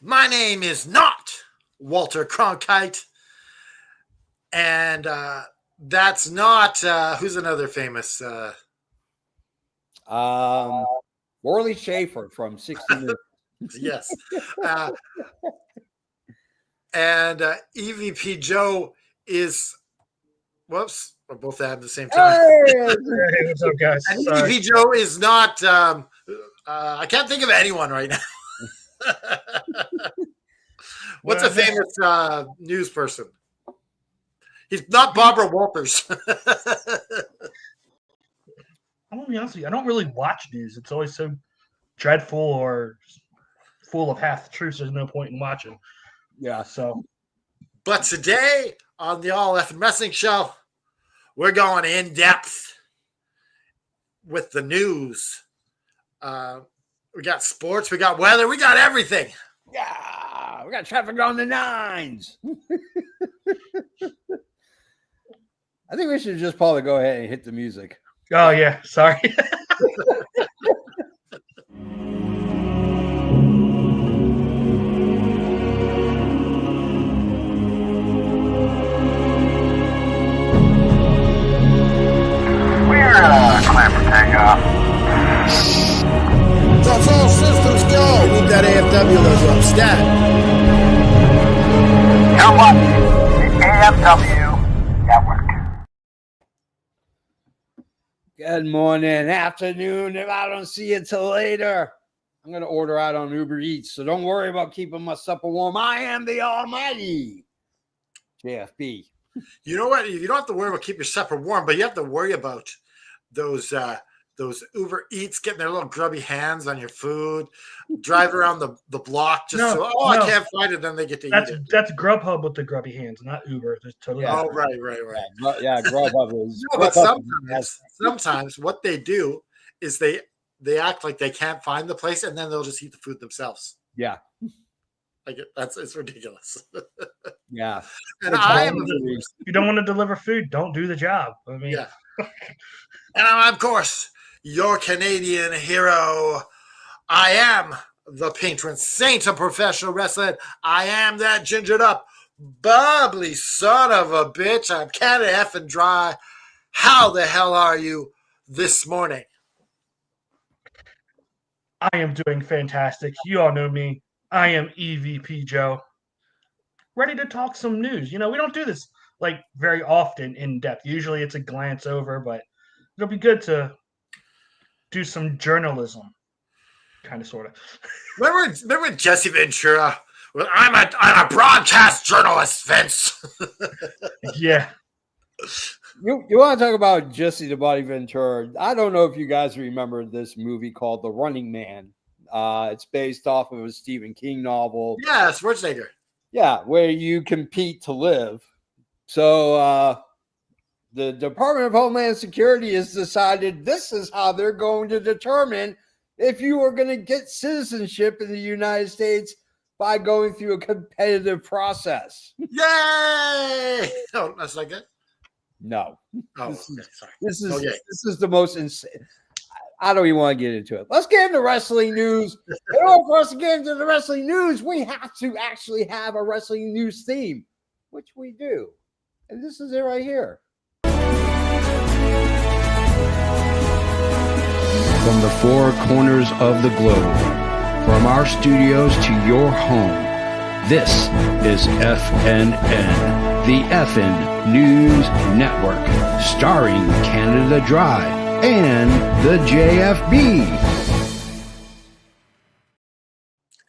My name is not Walter Cronkite, and that's not who's another famous. Um, Worley Schaefer from 60 Minutes. Yes, uh, and EVP Joe is. Whoops, we're both at the same time. Hey! Hey, what's up, guys? And Sorry. EVP Joe is not. I can't think of anyone right now. What's a famous news person? He's not Barbara Walters. I'm gonna be honest with you. I don't really watch news. It's always so dreadful or full of half the truth. There's no point in watching. Yeah. So But today on the All Effing Wrestling Show, we're going in depth with the news. We got sports, we got weather, we got everything. Yeah, we got traffic on the nines. I think we should just probably go ahead and hit the music. oh yeah, sorry. We're clear for takeoff. That's all systems go. Move that AFW logo up. Stat. You're watching the AFW Network. Good morning, afternoon. If I don't see you till later, I'm going to order out on Uber Eats. So don't worry about keeping my supper warm. I am the almighty JFB. You know what? You don't have to worry about keep your supper warm, but you have to worry about those Uber Eats getting their little grubby hands on your food, drive around the block just I can't find it, then they get to eat it. That's Grubhub with the grubby hands, not Uber. There's totally Yeah. Oh, right. Yeah, Grubhub is. No, but Grubhub sometimes what they do is they act like they can't find the place, and then they'll just eat the food themselves. Yeah. Like it's ridiculous. Yeah. And I am, If you don't want to deliver food, don't do the job. I mean, yeah. And I'm, of course, your Canadian hero. I am the patron saint of professional wrestling. I am that gingered up, bubbly son of a bitch. I'm Canada effing dry. How the hell are you this morning? I am doing fantastic. You all know me. I am EVP Joe. Ready to talk some news. You know, we don't do this like very often in depth. Usually it's a glance over, but it'll be good to do some journalism. Kind of, sort of. Remember Jesse Ventura? Well, I'm a broadcast journalist, Vince. Yeah. You want to talk about Jesse the Body Ventura? I don't know if you guys remember this movie called The Running Man. It's based off of a Stephen King novel. Yeah, Schwarzenegger. Yeah, where you compete to live. So the Department of Homeland Security has decided this is how they're going to determine if you are going to get citizenship in the United States by going through a competitive process. Yay! Oh, that's not good. No. Oh, This is- okay, sorry. This is Okay. this is the most insane. I don't even want to get into it. Let's get into wrestling news. In order for us to get into the wrestling news, we have to actually have a wrestling news theme, which we do. And this is it right here. From the four corners of the globe, from our studios to your home, this is FNN, the FN News Network, starring Canada Dry and the JFB.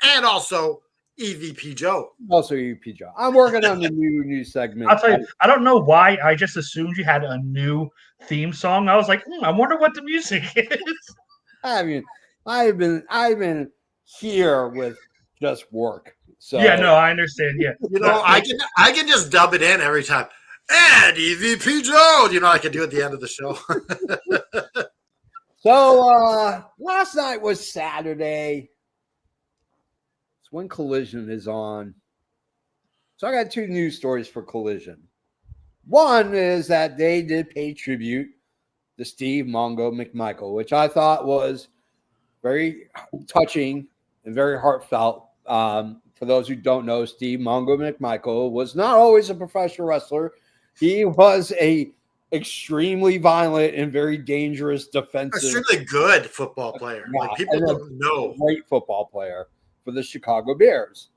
And also EVP Joe. Also, UP Joe. I'm working on the new news segment. I'll tell you, I don't know why I just assumed you had a new theme song. I was like, I wonder what the music is. I mean, I've been here with just work. So Yeah, no, I understand. Yeah. You know, I can just dub it in every time. And EVP Joe, you know, I can do at the end of the show. So last night was Saturday. It's when Collision is on. So I got two news stories for Collision. One is that they did pay tribute to Steve Mongo McMichael, which I thought was very touching and very heartfelt to for those who don't know, Steve Mongo McMichael was not always a professional wrestler. He was a extremely violent and very dangerous defensive. Extremely good football player. Yeah, Like people don't know. Great football player for the Chicago Bears.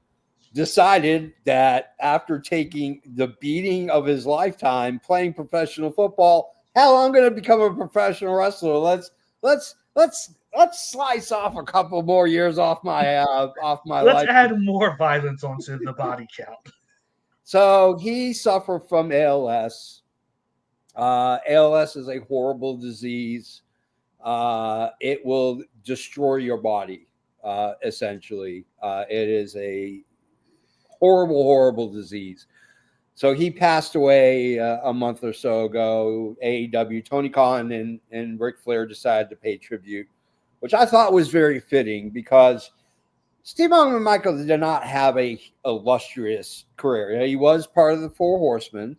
Decided that after taking the beating of his lifetime playing professional football, hell, I'm going to become a professional wrestler. Let's slice off a couple more years off my Let's life. add more violence onto the body count. So he suffered from ALS. ALS is a horrible disease. It will destroy your body, essentially. It is a horrible disease. So he passed away a month or so ago. AEW, Tony Khan and Ric Flair decided to pay tribute, which I thought was very fitting because Steve McMichael did not have a illustrious career. He was part of the Four Horsemen.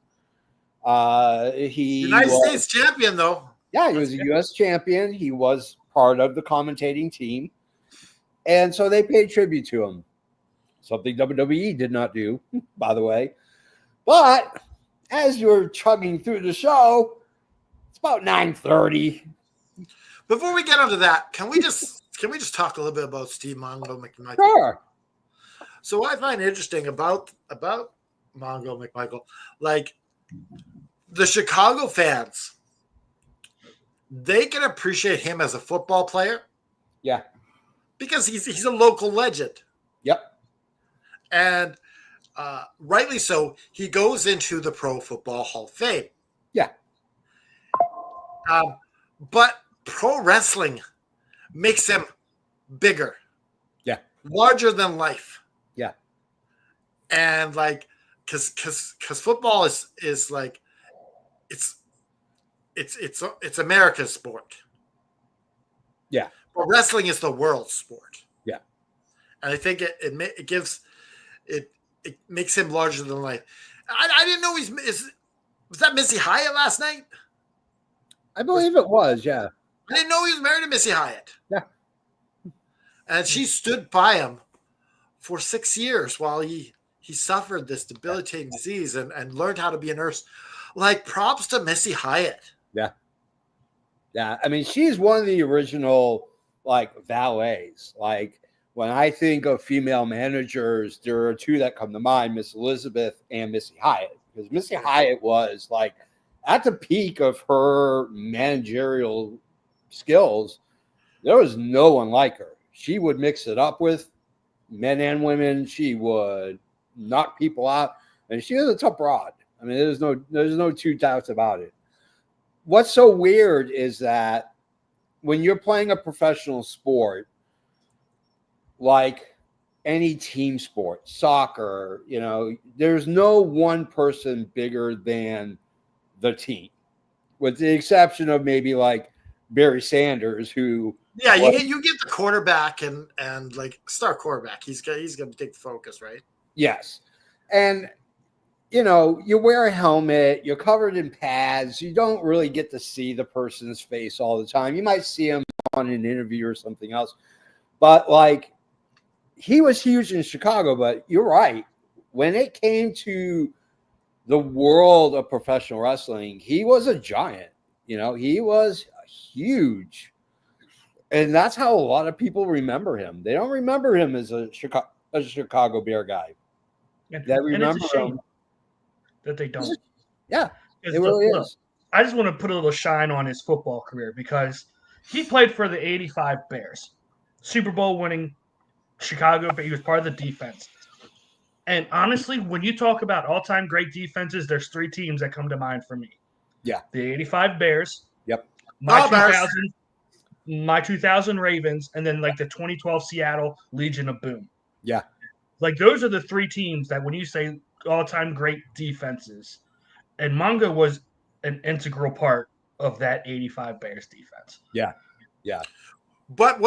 He United States champion, though. Yeah, he was a U.S. champion. He was part of the commentating team. And so they paid tribute to him. Something WWE did not do, by the way. But as you're chugging through the show, it's about 9:30. Before we get onto that, can we just talk a little bit about Steve Mongo McMichael? Sure. So what I find interesting about Mongo McMichael, like the Chicago fans, they can appreciate him as a football player. Yeah. Because he's a local legend. Yep. And rightly so, he goes into the Pro Football Hall of Fame. Yeah. But pro wrestling makes him bigger. Yeah. Larger than life. Yeah. And like, cause football is like, it's America's sport. Yeah. But wrestling is the world's sport. Yeah. And I think it makes him larger than life. I didn't know was that Missy Hyatt last night? I believe it was, yeah. I didn't know he was married to Missy Hyatt. Yeah. And she stood by him for 6 years while he suffered this debilitating disease and learned how to be a nurse. Like, props to Missy Hyatt. Yeah. Yeah. I mean, she's one of the original, like, valets. Like, when I think of female managers, there are two that come to mind, Miss Elizabeth and Missy Hyatt. Because Missy Hyatt was, like, at the peak of her managerial skills, there was no one like her. She would mix it up with men and women. She would knock people out. And she was a tough broad. I mean, there's no two doubts about it. What's so weird is that when you're playing a professional sport, like any team sport, soccer, there's no one person bigger than the team, with the exception of maybe like Barry Sanders, who you get the quarterback and like star quarterback. He's going to take the focus, right? Yes, and you wear a helmet, you're covered in pads, you don't really get to see the person's face all the time. You might see him on an interview or something else, but like he was huge in Chicago. But you're right, when it came to the world of professional wrestling, he was a giant. He was huge. And that's how a lot of people remember him. They don't remember him as a Chicago Bear guy. They remember him that they don't. Yeah, it really is. I just want to put a little shine on his football career because he played for the 85 Bears, Super Bowl winning Chicago, but he was part of the defense. And honestly, when you talk about all-time great defenses, there's three teams that come to mind for me. Yeah. The 85 Bears. Yep. My 2000 Ravens, and then like the 2012 Seattle Legion of Boom. Yeah. Like those are the three teams that when you say all-time great defenses, and Mongo was an integral part of that 85 Bears defense. Yeah. Yeah. But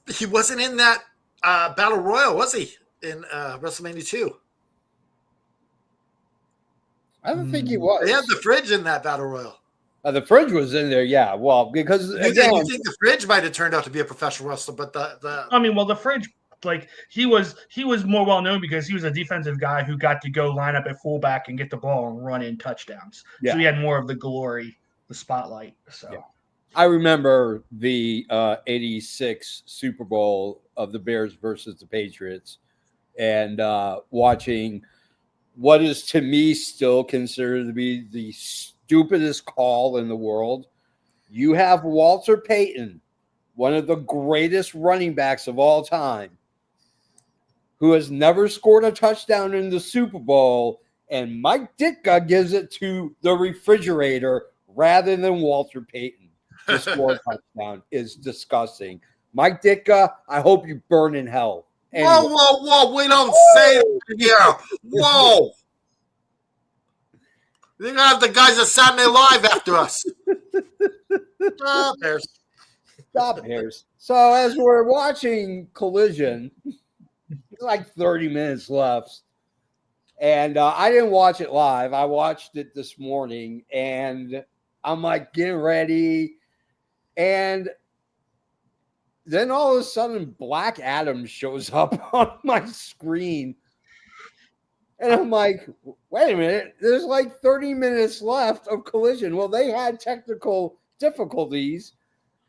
he wasn't in that Battle Royal, was he? In WrestleMania 2? I don't think he was. They had the fridge in that Battle Royal. The fridge was in there, yeah. Well, because you think the fridge might have turned out to be a professional wrestler, but the fridge like he was more well known because he was a defensive guy who got to go line up at fullback and get the ball and run in touchdowns. Yeah. So he had more of the glory, the spotlight. So Yeah. I remember the 86 Super Bowl of the Bears versus the Patriots and watching what is to me still considered to be the stupidest call in the world. You have Walter Payton, one of the greatest running backs of all time, who has never scored a touchdown in the Super Bowl, and Mike Ditka gives it to the refrigerator rather than Walter Payton to score a touchdown is disgusting. Mike Ditka, I hope you burn in hell. Anyway. Whoa. We don't say that here. Whoa. You're going to have the guys at Saturday Live after us. Bears. Stop, Bears. So as we're watching Collision, like 30 minutes left. And I didn't watch it live. I watched it this morning, and I'm like getting ready. And then all of a sudden, Black Adam shows up on my screen. And I'm like, wait a minute, there's like 30 minutes left of Collision. Well, they had technical difficulties.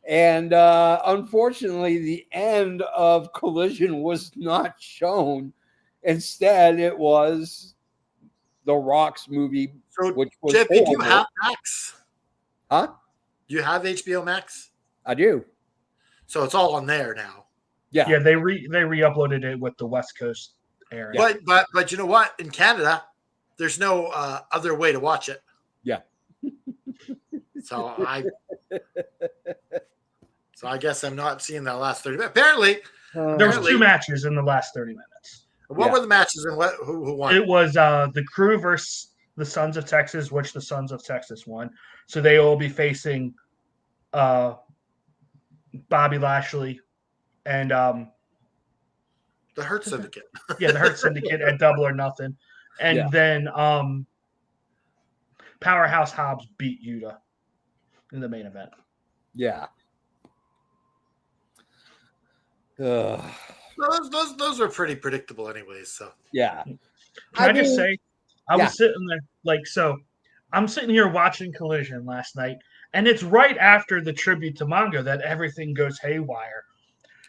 And unfortunately, the end of Collision was not shown. Instead, it was The Rock's movie, So, which was JP, do you horrible. have Max? Huh? Do you have HBO Max? I do. So it's all on there now. Yeah. yeah, they re-uploaded it with the West Coast area. But you know what? In Canada, there's no other way to watch it. Yeah. So I guess I'm not seeing that last 30 minutes. Apparently, There was 2 matches in the last 30 minutes. what were the matches and who won? It was the Crew versus the Sons of Texas, which the Sons of Texas won. So they will be facing Bobby Lashley and The Hurt Syndicate. the Hurt Syndicate at Double or Nothing. And then Powerhouse Hobbs beat Yuta in the main event. Yeah. Those were pretty predictable anyways. So Yeah. Can I just say, I was sitting there, so I'm sitting here watching Collision last night, and it's right after the tribute to Mongo that everything goes haywire.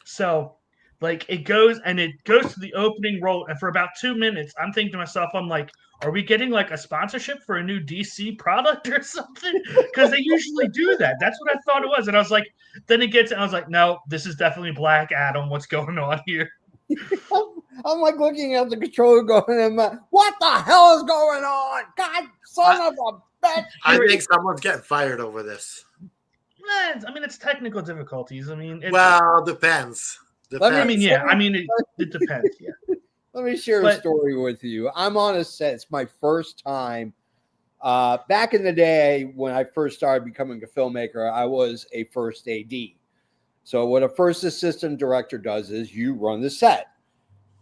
So, it goes to the opening roll, and for about 2 minutes, I'm thinking to myself, I'm like, are we getting a sponsorship for a new DC product or something? Because they usually do that. That's what I thought it was. And I was like, then it gets, and I was like, no, this is definitely Black Adam. What's going on here? I'm like looking at the controller going, what the hell is going on? God, son of a bitch. I think someone's getting fired over this. It's technical difficulties. Depends. It depends. Yeah. Let me share a story with you. I'm on a set. It's my first time. Back in the day when I first started becoming a filmmaker, I was a first AD. So what a first assistant director does is you run the set.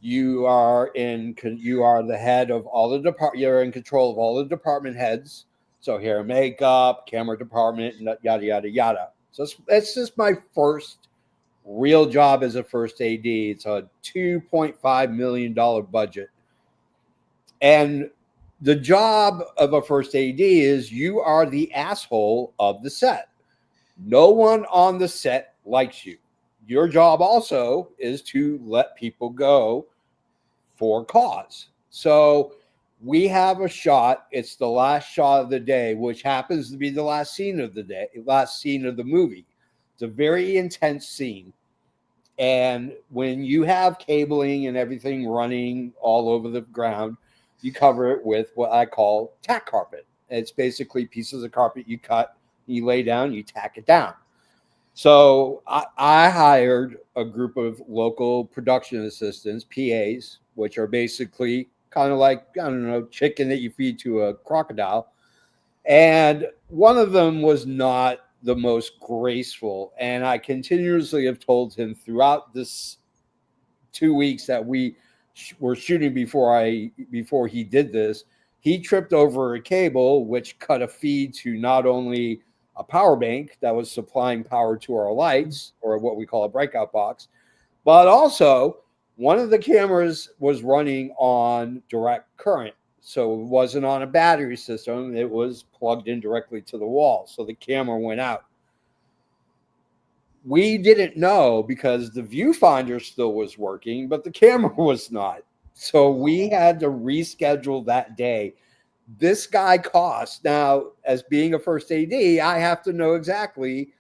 You are the head of all the department. You're in control of all the department heads. So hair and makeup, camera department, yada yada yada. So it's just my first real job as a first AD. It's a $2.5 million budget. And the job of a first AD is you are the asshole of the set. No one on the set likes you. Your job also is to let people go for cause. So we have a shot. It's the last shot of the day, which happens to be the last scene of the day, last scene of the movie. It's a very intense scene. And when you have cabling and everything running all over the ground, you cover it with what I call tack carpet. It's basically pieces of carpet you cut, you lay down, you tack it down. So I hired a group of local production assistants, PAs, which are basically kind of like, I don't know, chicken that you feed to a crocodile. And one of them was not the most graceful. And I continuously have told him throughout this 2 weeks that we were shooting before he did this, he tripped over a cable, which cut a feed to not only a power bank that was supplying power to our lights, or what we call a breakout box, but also One of the cameras was running on direct current, so it wasn't on a battery system. It was plugged in directly to the wall, so the camera went out. We didn't know because the viewfinder still was working, but the camera was not. So we had to reschedule that day. This guy cost, now as being a first AD, I have to know exactly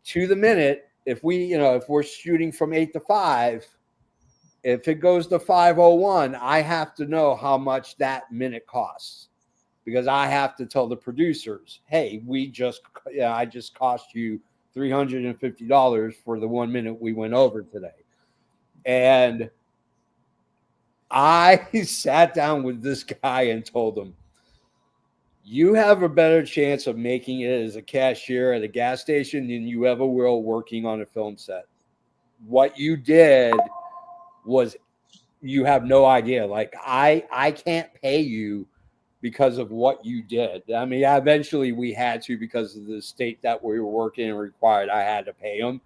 to the minute if we're shooting from 8 to 5, if it goes to 5:01, I have to know how much that minute costs, because I have to tell the producers, hey, I just cost you $350 for the 1 minute we went over today. And I sat down with this guy and told him, you have a better chance of making it as a cashier at a gas station than you ever will working on a film set. What you did was, you have no idea. Like, I can't pay you because of what you did. I mean, eventually we had to, because of the state that we were working in required, I had to pay him.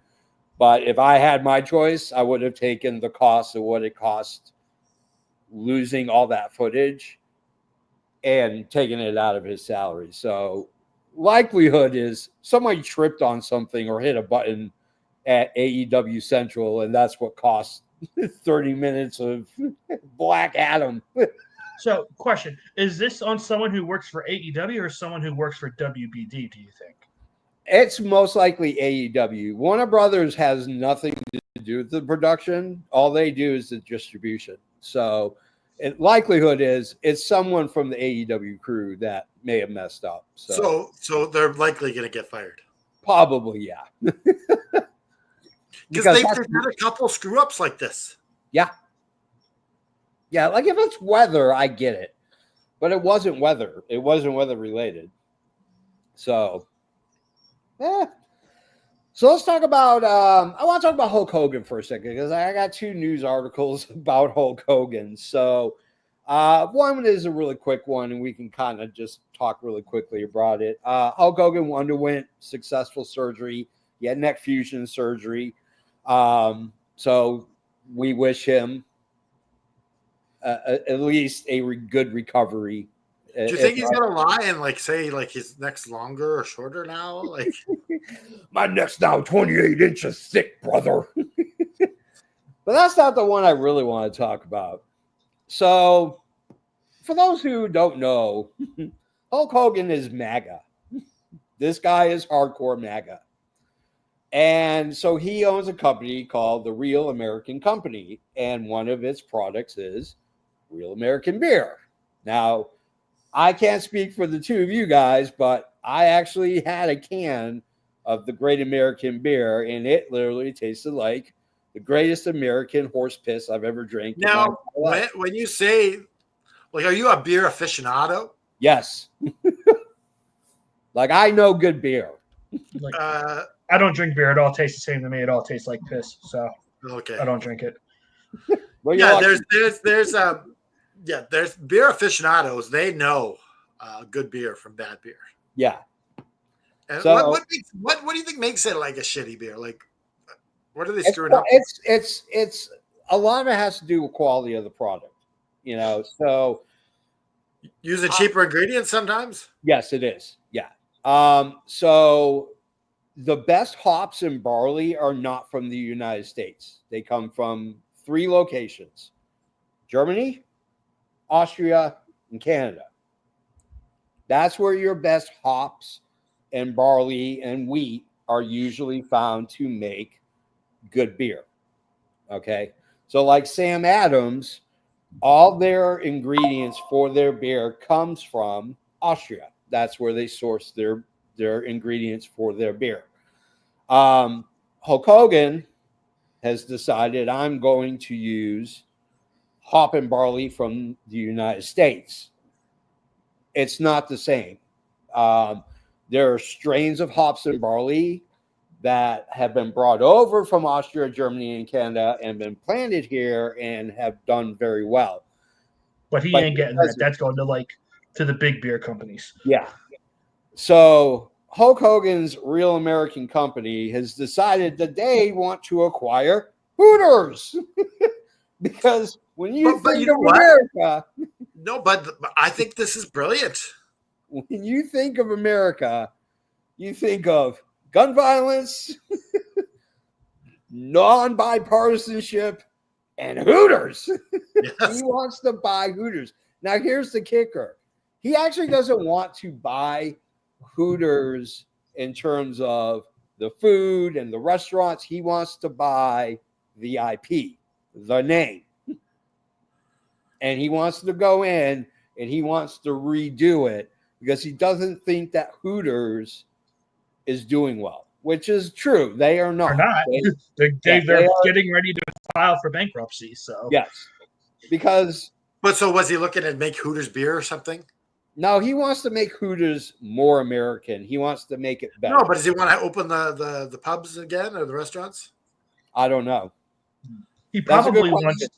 But if I had my choice, I would have taken the cost of what it cost losing all that footage and taking it out of his salary. So likelihood is somebody tripped on something or hit a button at AEW Central, and that's what cost 30 minutes of Black Adam. So, question: is this on someone who works for AEW or someone who works for WBD? Do you think? It's most likely AEW. Warner Brothers has nothing to do with the production. All they do is the distribution. So, likelihood is it's someone from the AEW crew that may have messed up. So they're likely going to get fired. Probably, yeah. Because they've had a couple screw ups like this. Yeah. Yeah, like if it's weather, I get it. But it wasn't weather. It wasn't weather related. So, So let's talk about, I want to talk about Hulk Hogan for a second, because I got 2 news articles about Hulk Hogan. So one is a really quick one, and we can kind of just talk really quickly about it. Hulk Hogan underwent successful surgery. He had neck fusion surgery. So we wish him at least a good recovery. Do you think he's gonna lie and say his neck's longer or shorter now? Like, my neck's now 28 inches thick, brother. But that's not the one I really want to talk about. So, for those who don't know, Hulk Hogan is MAGA. This guy is hardcore MAGA. And so he owns a company called the Real American Company, and one of its products is Real American Beer. Now, I can't speak for the 2 of you guys, but I actually had a can of the Great American Beer, and it literally tasted like the greatest American horse piss I've ever drank. Now, when you say, are you a beer aficionado? Yes. I know good beer. I don't drink beer. It all tastes the same to me. It all tastes like piss. So okay, I don't drink it. There's beer aficionados. They know good beer from bad beer. Yeah. And so, what do you think makes it like a shitty beer? Like, what are they screwing up? It's a lot of it has to do with quality of the product. So using cheaper ingredients sometimes. Yes, it is. Yeah. So the best hops and barley are not from the United States. They come from 3 locations: Germany, Austria, and Canada. That's where your best hops and barley and wheat are usually found to make good beer. Okay. So like Sam Adams, all their ingredients for their beer comes from Austria. That's where they source their ingredients for their beer. Hulk Hogan has decided, I'm going to use hop and barley from the United States. It's not the same. There are strains of hops and barley that have been brought over from Austria, Germany, and Canada and been planted here and have done very well. But he ain't getting that. That's going to the big beer companies. Yeah. So Hulk Hogan's Real American Company has decided that they want to acquire Hooters. Because when you But think you know of what? America, No, but I think this is brilliant. when you think of America, you think of gun violence, non-bipartisanship, and Hooters. Yes. He wants to buy Hooters. Now, here's the kicker. He actually doesn't want to buy Hooters in terms of the food and the restaurants. He wants to buy the IP, the name. And he wants to go in and he wants to redo it because he doesn't think that Hooters is doing well, which is true. They are not. Or not. They're they are- getting ready to file for bankruptcy. So Yes. Because But so was he looking to make Hooters beer or something? no, he wants to make Hooters more American. He wants to make it better. No, but does he want to open the pubs again or the restaurants? I don't know. he That's a good probably question. wants.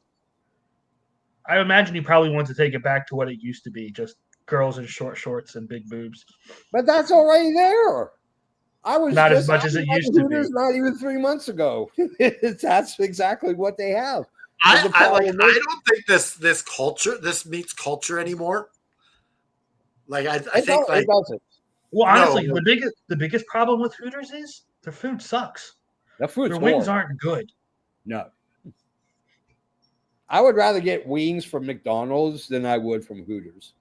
I imagine he probably wants to take it back to what it used to be, just girls in short shorts and big boobs. But that's already there. I was Not as just much as it at used to be. Hooters not even 3 months ago. That's exactly what they have. I The don't problem is- think this culture meets culture anymore. Like I It think don't- like it doesn't. Well, honestly, No. the biggest problem with Hooters is their food sucks. The food's Their wings horrible. aren't good. No. I would rather get wings from McDonald's than I would from Hooters.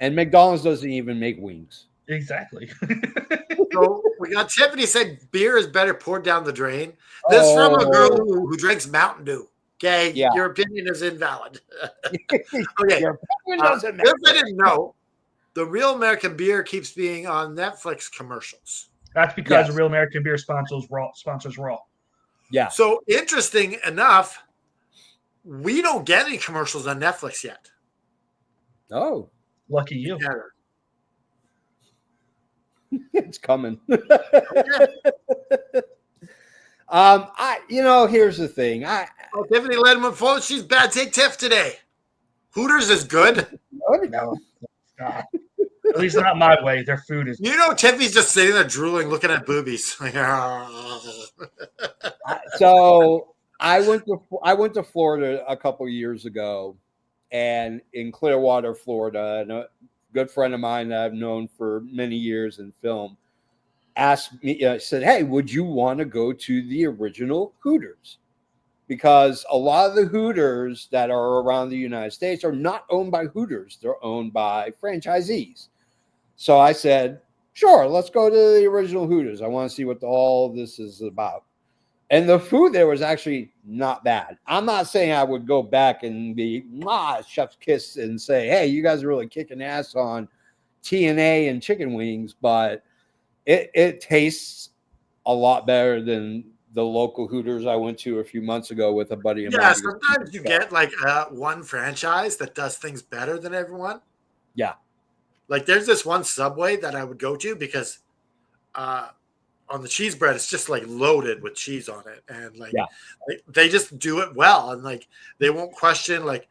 And McDonald's doesn't even make wings. Exactly. so we got Tiffany said beer is better poured down the drain. This from a girl who drinks Mountain Dew. Okay, Yeah. your opinion is invalid. Okay, Your opinion doesn't this I matter. didn't know. The Real American Beer keeps being on Netflix commercials. That's because Yes. Real American Beer sponsors Raw. Yeah. So interesting enough, we don't get any commercials on Netflix yet. Oh, Lucky you. Yeah. it's coming. Okay. Here's the thing. Oh, Tiffany Ledman Fold, she's bad. Take Tiff today. Hooters is good. No, God. At least not my way. Their food is. You know, Tiffany's just sitting there drooling, looking at boobies. So I went to Florida a couple years ago, and in Clearwater, Florida, and a good friend of mine that I've known for many years in film asked me, said, "Hey, would you want to go to the original Hooters?" Because a lot of the Hooters that are around the United States are not owned by Hooters; they're owned by franchisees. So I said, "Sure, let's go to the original Hooters. I want to see what all this is about." And the food there was actually not bad. I'm not saying I would go back and be chef's kiss and say, "Hey, you guys are really kicking ass on TNA and chicken wings," but it tastes a lot better than the local Hooters I went to a few months ago with a buddy of mine. Yeah, sometimes you get like one franchise that does things better than everyone. Yeah. Like there's this one Subway that I would go to because on the cheese bread, it's just like loaded with cheese on it. And like they just do it well. And like they won't question like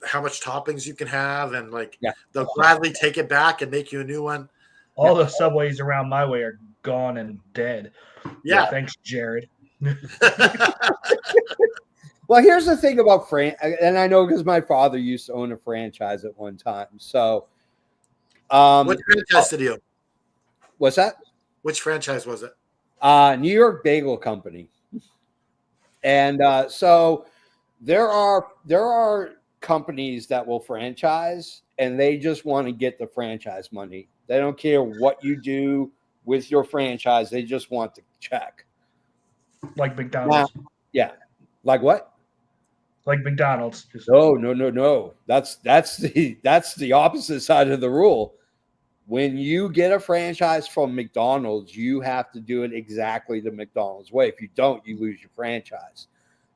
how much toppings you can have. And like they'll gladly take it back and make you a new one. All the Subways around my way are gone and dead. Yeah. Thanks, Jared. Well, here's the thing about and I know because my father used to own a franchise at one time. So, what franchise did you own? What's that? Which franchise was it? New York Bagel Company. And so there are companies that will franchise, and they just want to get the franchise money. They don't care what you do with your franchise. They just want the check. Like McDonald's. Yeah. Like what? Like McDonald's. No. That's the opposite side of the rule. When you get a franchise from McDonald's, you have to do it exactly the McDonald's way. If you don't, you lose your franchise.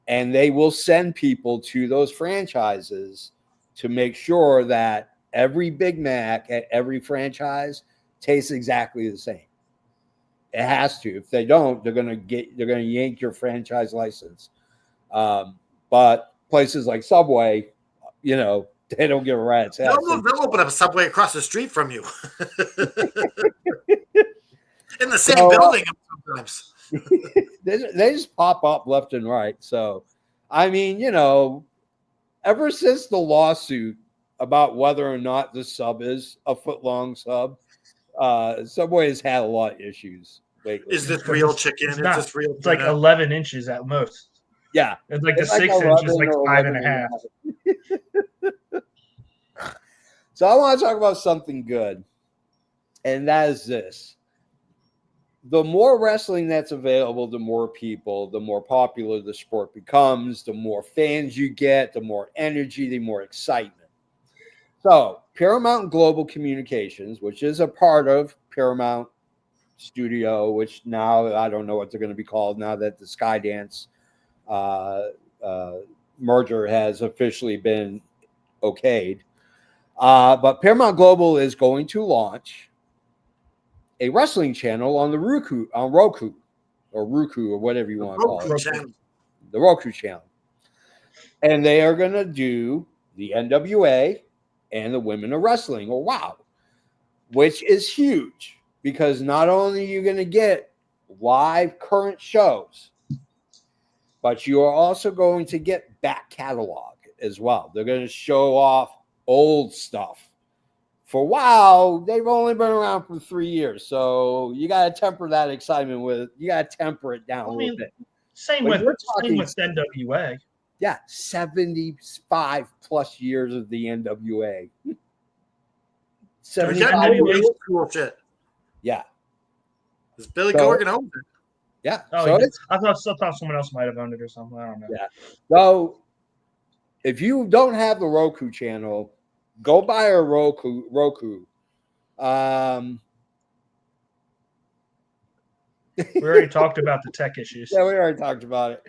And they will send people to those franchises to make sure that every Big Mac at every franchise tastes exactly the same. It has to. If they don't, they're gonna yank your franchise license. But places like Subway, they don't give a rat's ass. They'll open up a Subway across the street from you. In the same building sometimes. They just pop up left and right. So I mean, ever since the lawsuit about whether or not the sub is a foot-long sub, Subway has had a lot of issues lately. Is this Because real chicken? It's Is not. this real It's like tuna? 11 inches at most. Yeah. It's like the It's like 6 inches, 11 like or 5 11 and a half. So I want to talk about something good, and that is this. The more wrestling that's available to more people, the more popular the sport becomes, the more fans you get, the more energy, the more excitement. So Paramount Global Communications, which is a part of Paramount Studio, which now I don't know what they're going to be called now that the Skydance merger has officially been okayed. But Paramount Global is going to launch a wrestling channel on the Roku, or whatever you want to call Roku it, channel. the Roku channel. And they are going to do the NWA and the Women of Wrestling, or WOW, which is huge because not only are you going to get live current shows, but you are also going to get back catalog as well. They're going to show off old stuff. For WOW, they've only been around for 3 years, so you got to temper that excitement with. You got to temper it down a little bit. Same But with you're talking- NWA. Yeah, 75 plus years of the NWA. They're 75 getting NWA. years? cool shit. Yeah, Is Billy So- Corgan owns it? yeah. Oh, So yeah. it's I thought someone else might have owned it or something. I don't know. Yeah. So if you don't have the Roku channel, go buy a Roku. We already talked about the tech issues. Yeah, we already talked about it.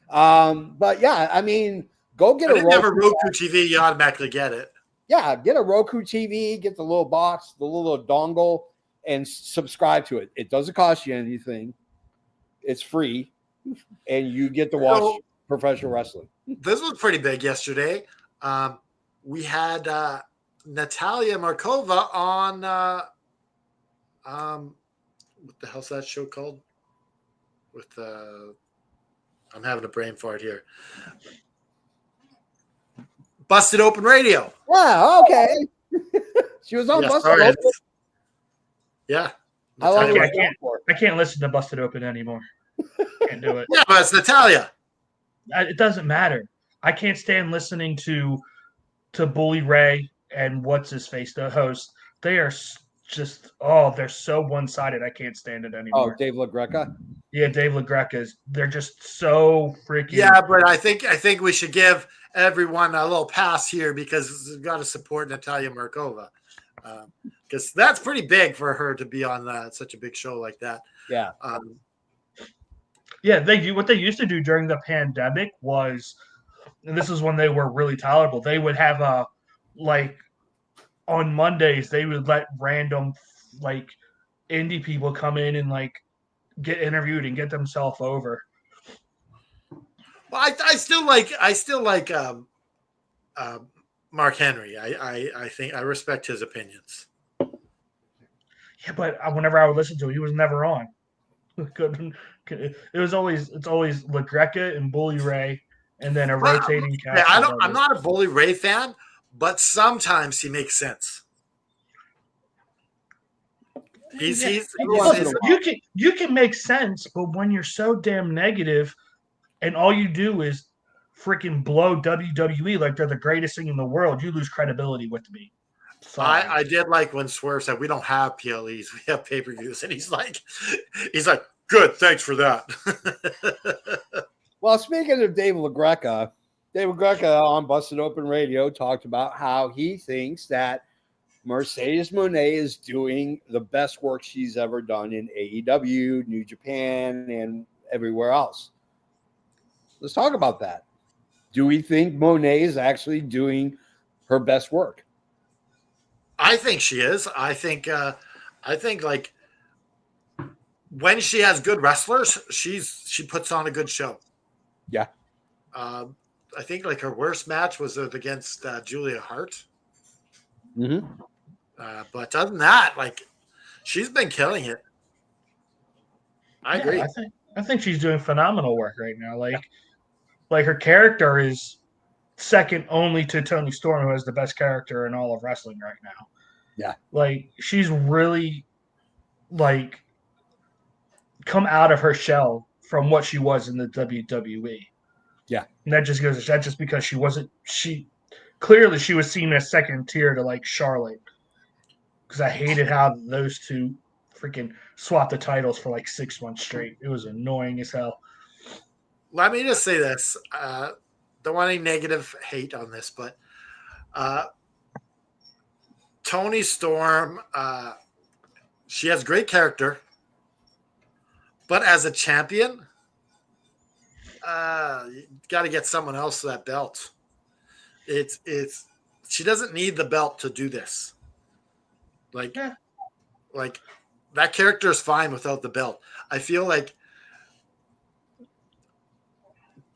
But yeah, I mean, go get I a didn't have a Roku. Roku TV. You automatically get it. Yeah, get a Roku TV, get the little box, the little dongle, and subscribe to it. It doesn't cost you anything. It's free, and you get to watch So- professional wrestling. This was pretty big yesterday. We had Natalia Markova on. What the hell's that show called? With I'm having a brain fart here. Busted Open Radio. Yeah, okay. She was on Yeah, Busted sorry. Open. Yeah. How long Natalia was Yeah, that for? I can't listen to Busted Open anymore. Can't do it. Yeah, but it's Natalia. It doesn't matter. I can't stand listening to Bully Ray and what's his face, the host. They are just they're so one sided. I can't stand it Oh, anymore. Dave LaGreca. Yeah, Dave LaGreca's. They're just so freaking. Yeah, but I think we should give everyone a little pass here because we've got to support Natalia Markova. Because that's pretty big for her to be on such a big show like that. Yeah. Yeah, what they used to do during the pandemic was, and this is when they were really tolerable. They would have on Mondays they would let random indie people come in and get interviewed and get themselves over. Well, I still like Mark Henry. I think I respect his opinions. Yeah, but whenever I would listen to him, he was never on. It's always LaGreca and Bully Ray, and then a rotating cast. I'm not a Bully Ray fan, but sometimes he makes sense. You can make sense, but when you're so damn negative, and all you do is freaking blow WWE like they're the greatest thing in the world, you lose credibility with me. I did like when Swerve said we don't have PLEs, we have pay-per-views, and he's like, good, thanks for that. Well, speaking of Dave LaGreca on Busted Open Radio talked about how he thinks that Mercedes Moné is doing the best work she's ever done in AEW, New Japan, and everywhere else. Let's talk about that. Do we think Moné is actually doing her best work? I think she is. I think like when she has good wrestlers, she puts on a good show. Yeah. I think like her worst match was against Julia Hart. Mm-hmm. But other than that, like she's been killing it. I agree. I think she's doing phenomenal work right now. Like her character is second only to Tony Storm, who has the best character in all of wrestling right now. Yeah. Like she's really like come out of her shell from what she was in the WWE. Yeah. And that just because she clearly she was seen as second tier to like Charlotte. Because I hated how those two freaking swapped the titles for like 6 months straight. It was annoying as hell. Let me just say this. Don't want any negative hate on this, but Toni Storm, she has great character, but as a champion, you got to get someone else that belt. It's she doesn't need the belt to do this. Like that character is fine without the belt. I feel like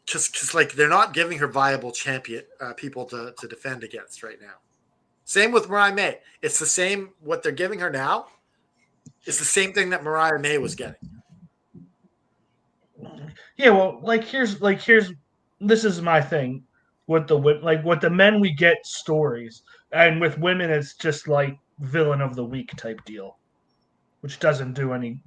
because like they're not giving her viable champion people to defend against right now. Same with Mariah May. It's the same what they're giving her now. It's the same thing that Mariah May was getting. Yeah, well, here's this is my thing with the men we get stories, and with women it's just like villain of the week type deal, which doesn't do anyone.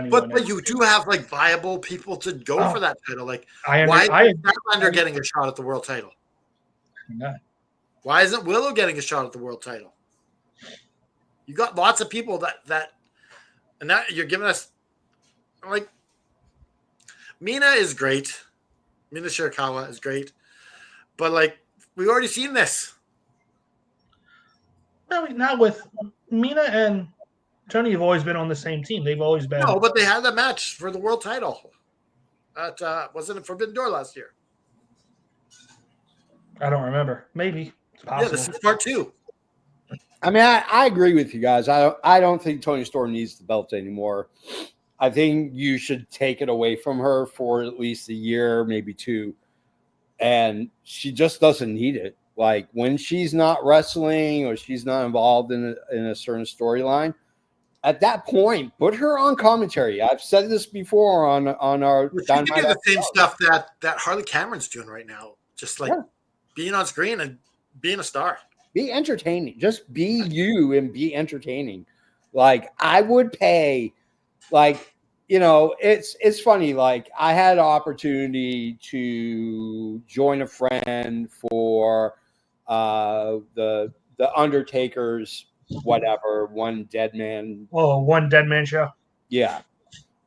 But you do have like viable people to go for that title. Like why is Statlander getting a shot at the world title? Why isn't Willow getting a shot at the world title? You got lots of people that and now you're giving us like Mina is great. Mina Shirakawa is great. But like we've already seen this. No, not with Mina and Tony have always been on the same team. They've always been. No, but they had the match for the world title. At wasn't it Forbidden Door last year? I don't remember. Maybe it's possible. Yeah, this is part 2. I mean, I agree with you guys. I don't think Toni Storm needs the belt anymore. I think you should take it away from her for at least a year, maybe 2. And she just doesn't need it. Like when she's not wrestling or she's not involved in a certain storyline, at that point, put her on commentary. I've said this before on our. She can do the same stuff that Harley Cameron's doing right now, just like being on screen and being a star. Be entertaining. Just be you and be entertaining. Like I would pay, like it's funny. Like I had an opportunity to join a friend for the Undertaker's. Whatever, one dead man show. Yeah.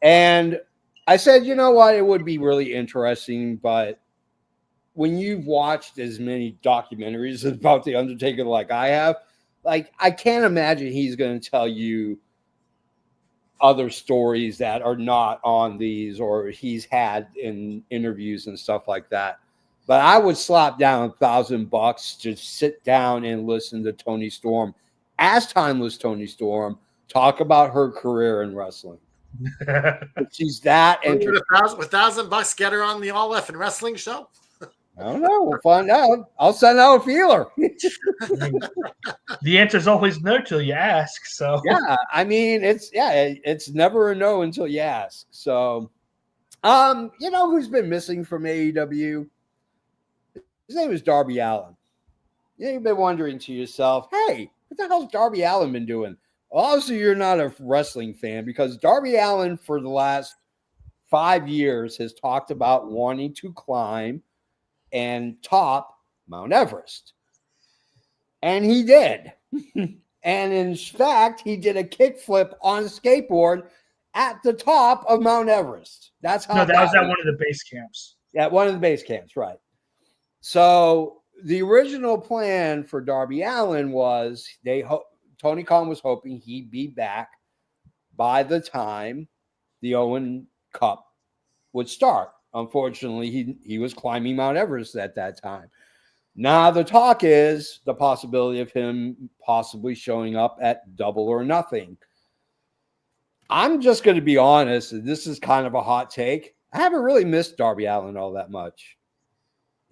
And I said, you know what? It would be really interesting, but when you've watched as many documentaries about The Undertaker like I have, like I can't imagine he's going to tell you other stories that are not on these or he's had in interviews and stuff like that. But I would slap down $1,000 to sit down and listen to Toni Storm as timeless Toni Storm talk about her career in wrestling. She's that interesting. With $1,000, get her on the All F and Wrestling show. I don't know. We'll find out. I'll send out a feeler. The answer is always no till you ask. So yeah, I mean it's never a no until you ask. So, who's been missing from AEW? His name is Darby Allin. Yeah, you've been wondering to yourself, hey, what the hell's Darby Allin been doing? Well, obviously, you're not a wrestling fan because Darby Allin for the last 5 years has talked about wanting to climb and top Mount Everest. And he did. And in fact, he did a kickflip on a skateboard at the top of Mount Everest. That's how. No, that was at one of the base camps. Yeah, one of the base camps, right. So the original plan for Darby Allin was Tony Khan was hoping he'd be back by the time the Owen Cup would start. Unfortunately, he was climbing Mount Everest at that time. Now the talk is the possibility of him possibly showing up at Double or Nothing. I'm just going to be honest. This is kind of a hot take. I haven't really missed Darby Allin all that much.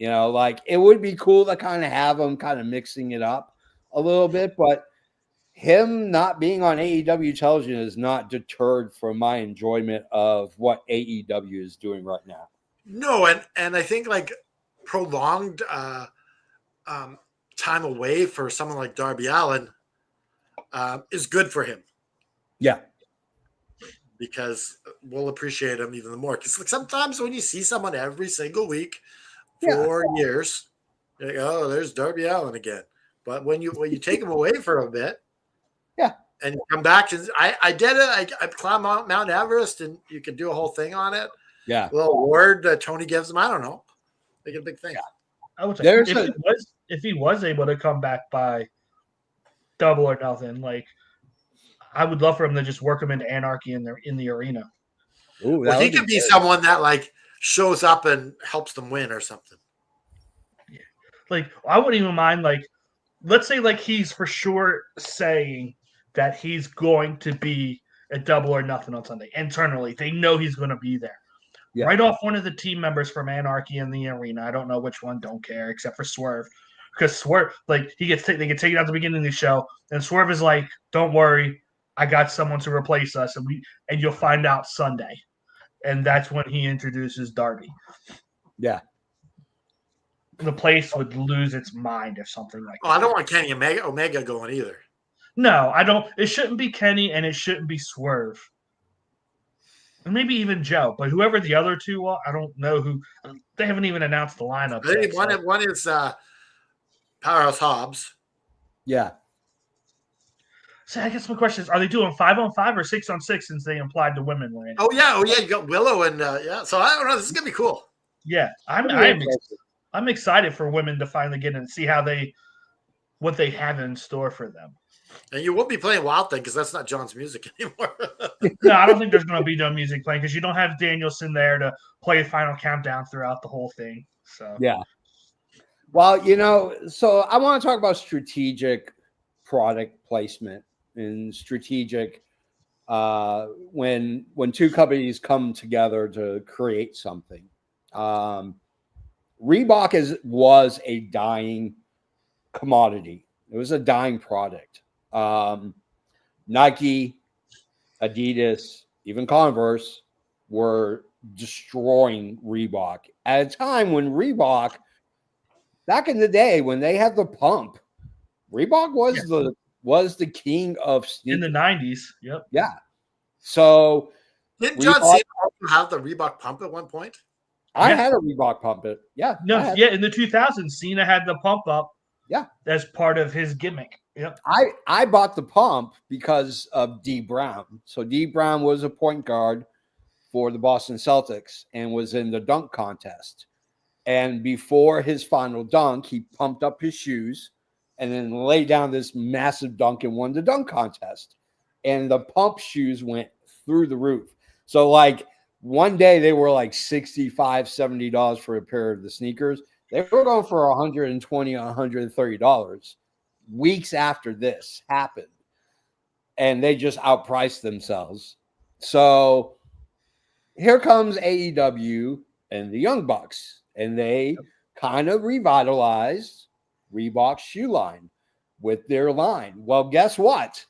Like it would be cool to kind of have him kind of mixing it up a little bit, but him not being on AEW television is not deterred from my enjoyment of what AEW is doing right now. No, and I think like prolonged time away for someone like Darby Allin is good for him Yeah. because we'll appreciate him even more. Because like sometimes when you see someone every single week Yeah. for years, you're like, oh, there's Darby Allin again. But when you take him away for a bit, Yeah. and you come back, and I did it. I climbed Mount Everest, and you can do a whole thing on it. Yeah. A little award Tony gives him. I don't know. Make it a big thing. Yeah. I would say There's if he was able to come back by Double or Nothing, like I would love for him to just work him into Anarchy in the arena. Ooh, Well, that he would could be good. someone that like shows up and helps them win or something. Like I wouldn't even mind like let's say like he's for sure saying that he's going to be at Double or Nothing on Sunday. Internally, they know he's going to be there. Yeah. Right off one of the team members from Anarchy in the arena. I don't know which one. Don't care except for Swerve, because Swerve like they get taken out at the beginning of the show, and Swerve is like, "Don't worry, I got someone to replace us, and you'll find out Sunday." And that's when he introduces Darby. Yeah. The place would lose its mind if something like that. Oh, I don't want Kenny Omega going either. No, I don't. It shouldn't be Kenny, and it shouldn't be Swerve. And maybe even Joe, but whoever the other two are, I don't know who. They haven't even announced the lineup. I think yet, one is Powerhouse Hobbs. Yeah. So I guess my question is: are they doing 5-on-5 or 6-on-6 since they implied the women were in it? Oh yeah. You got Willow and yeah. So I don't know. This is gonna be cool. Yeah, I'm excited for women to finally get in and see what they have in store for them. And you won't be playing Wild Thing because that's not John's music anymore. No, I don't think there's going to be no music playing because you don't have Danielson there to play Final Countdown throughout the whole thing. So Yeah. Well, so I want to talk about strategic product placement and strategic when two companies come together to create something. Reebok was a dying commodity. It was a dying product. Nike, Adidas, even Converse were destroying Reebok at a time when Reebok, back in the day when they had the pump, Reebok was the king of sneakers. in the 90s. Yep. Yeah. So Didn't John Cena also have the Reebok pump at one point? I had a Reebok pump. Yeah. No, yeah. In the 2000s, Cena had the pump up. Yeah. As part of his gimmick. Yep. I bought the pump because of D. Brown. So D. Brown was a point guard for the Boston Celtics and was in the dunk contest. And before his final dunk, he pumped up his shoes and then laid down this massive dunk and won the dunk contest. And the pump shoes went through the roof. So like one day they were like $65, $70 for a pair of the sneakers. They were going for $120, $130 weeks after this happened. And they just outpriced themselves. So here comes AEW and the Young Bucks. And they kind of revitalized Reebok's shoe line with their line. Well, guess what?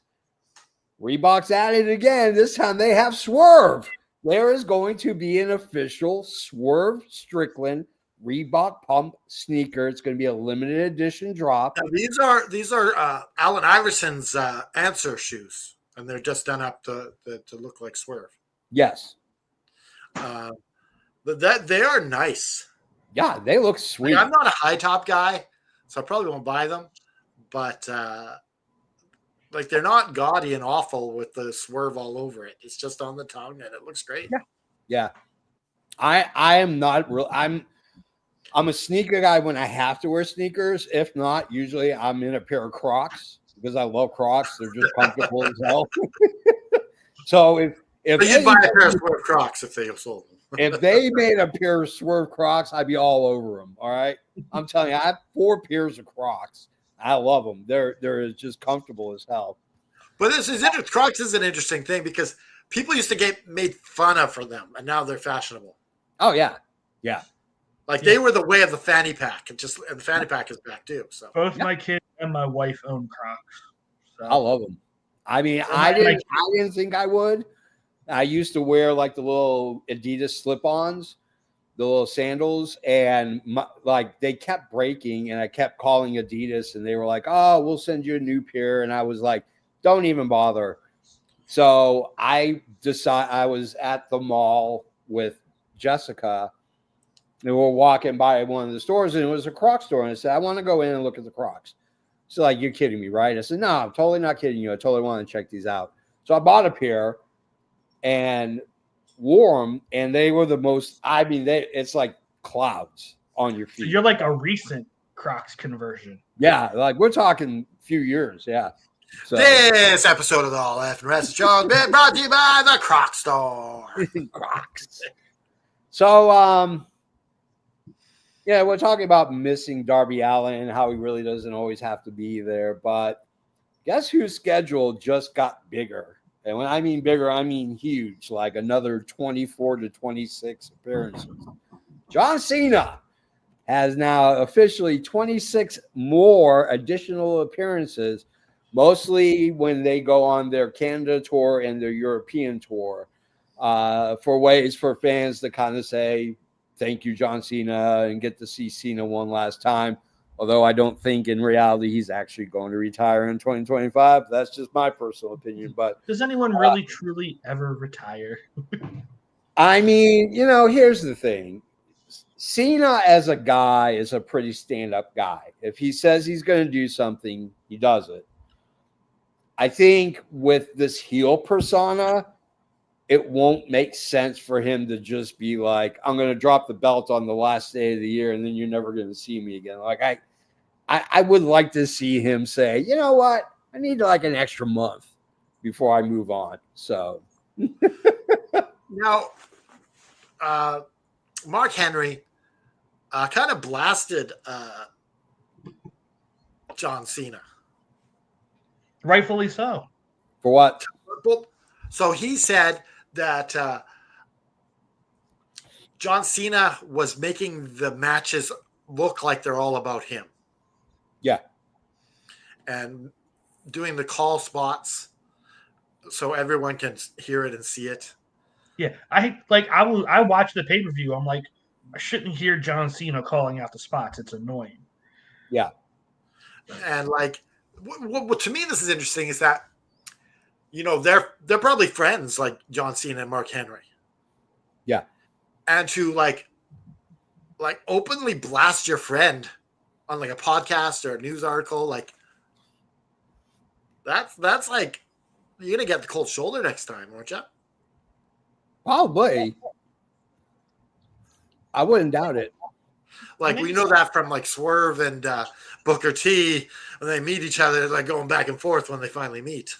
Reebok's at it again. This time they have Swerve. There is going to be an official Swerve Strickland Reebok pump sneaker. It's going to be a limited edition drop. Now, these are Allen Iverson's answer shoes, and they're just done up to look like Swerve. Yes. But they are nice. Yeah, they look sweet. Like, I'm not a high top guy, so I probably won't buy them. But like they're not gaudy and awful with the Swerve all over it. It's just on the tongue, and it looks great. Yeah. I am not real. I'm a sneaker guy when I have to wear sneakers. If not, usually I'm in a pair of Crocs because I love Crocs. They're just comfortable as hell. So if you'd buy a pair of Swerve Crocs if they sold them. If they made a pair of Swerve Crocs, I'd be all over them. All right, I'm telling you, I have 4 pairs of Crocs. I love them. They're just comfortable as hell. But this is interesting. Crocs is an interesting thing because people used to get made fun of for them, and now they're fashionable. Oh yeah. Like they were the way of the fanny pack, and the fanny pack is back too. So both my kids and my wife own Crocs. So. I love them. I mean, I didn't think I would. I used to wear like the little Adidas slip-ons, the little sandals, and like they kept breaking, and I kept calling Adidas, and they were like, "Oh, we'll send you a new pair," and I was like, "Don't even bother." So I was at the mall with Jessica, and we were walking by one of the stores, and it was a Crocs store, and I said, "I want to go in and look at the Crocs." So like, "You're kidding me, right?" I said, "No, I'm totally not kidding you. I totally want to check these out." So I bought a pair and wore them, and they were the most. I mean, it's like clouds on your So feet. you're like a recent Crocs conversion. Yeah, like we're talking few years. Yeah. So This episode of the All F and Wrestling Show has been brought to you by the Croc Store. Crocs. So yeah, we're talking about missing Darby Allin and how he really doesn't always have to be there, but guess whose schedule just got bigger? And when I mean bigger, I mean huge, like another 24 to 26 appearances. John Cena has now officially 26 more additional appearances, mostly when they go on their Canada tour and their European tour, for ways for fans to kind of say, "Thank you, John Cena," and get to see Cena one last time. Although I don't think in reality he's actually going to retire in 2025. That's just my personal opinion. But Does anyone really truly ever retire? I mean, here's the thing. Cena as a guy is a pretty stand-up guy. If he says he's going to do something, he does it. I think with this heel persona, it won't make sense for him to just be like, "I'm going to drop the belt on the last day of the year, and then you're never going to see me again." Like I would like to see him say, "You know what? I need like an extra month before I move on." So Now, Mark Henry kind of blasted John Cena. Rightfully so. for what? So he said that John Cena was making the matches look like they're all about him. Yeah. And doing the call spots so everyone can hear it and see it. Yeah, I watched the pay-per-view. I'm like, I shouldn't hear John Cena calling out the spots. It's annoying. Yeah. And like, what to me this is interesting is that they're probably friends, like John Cena and Mark Henry. Yeah. And to like openly blast your friend on like a podcast or a news article, like that's like, you're gonna get the cold shoulder next time, aren't you? Probably. I wouldn't doubt it. Like, we know that from like Swerve and Booker T, when they meet each other, like going back and forth when they finally meet.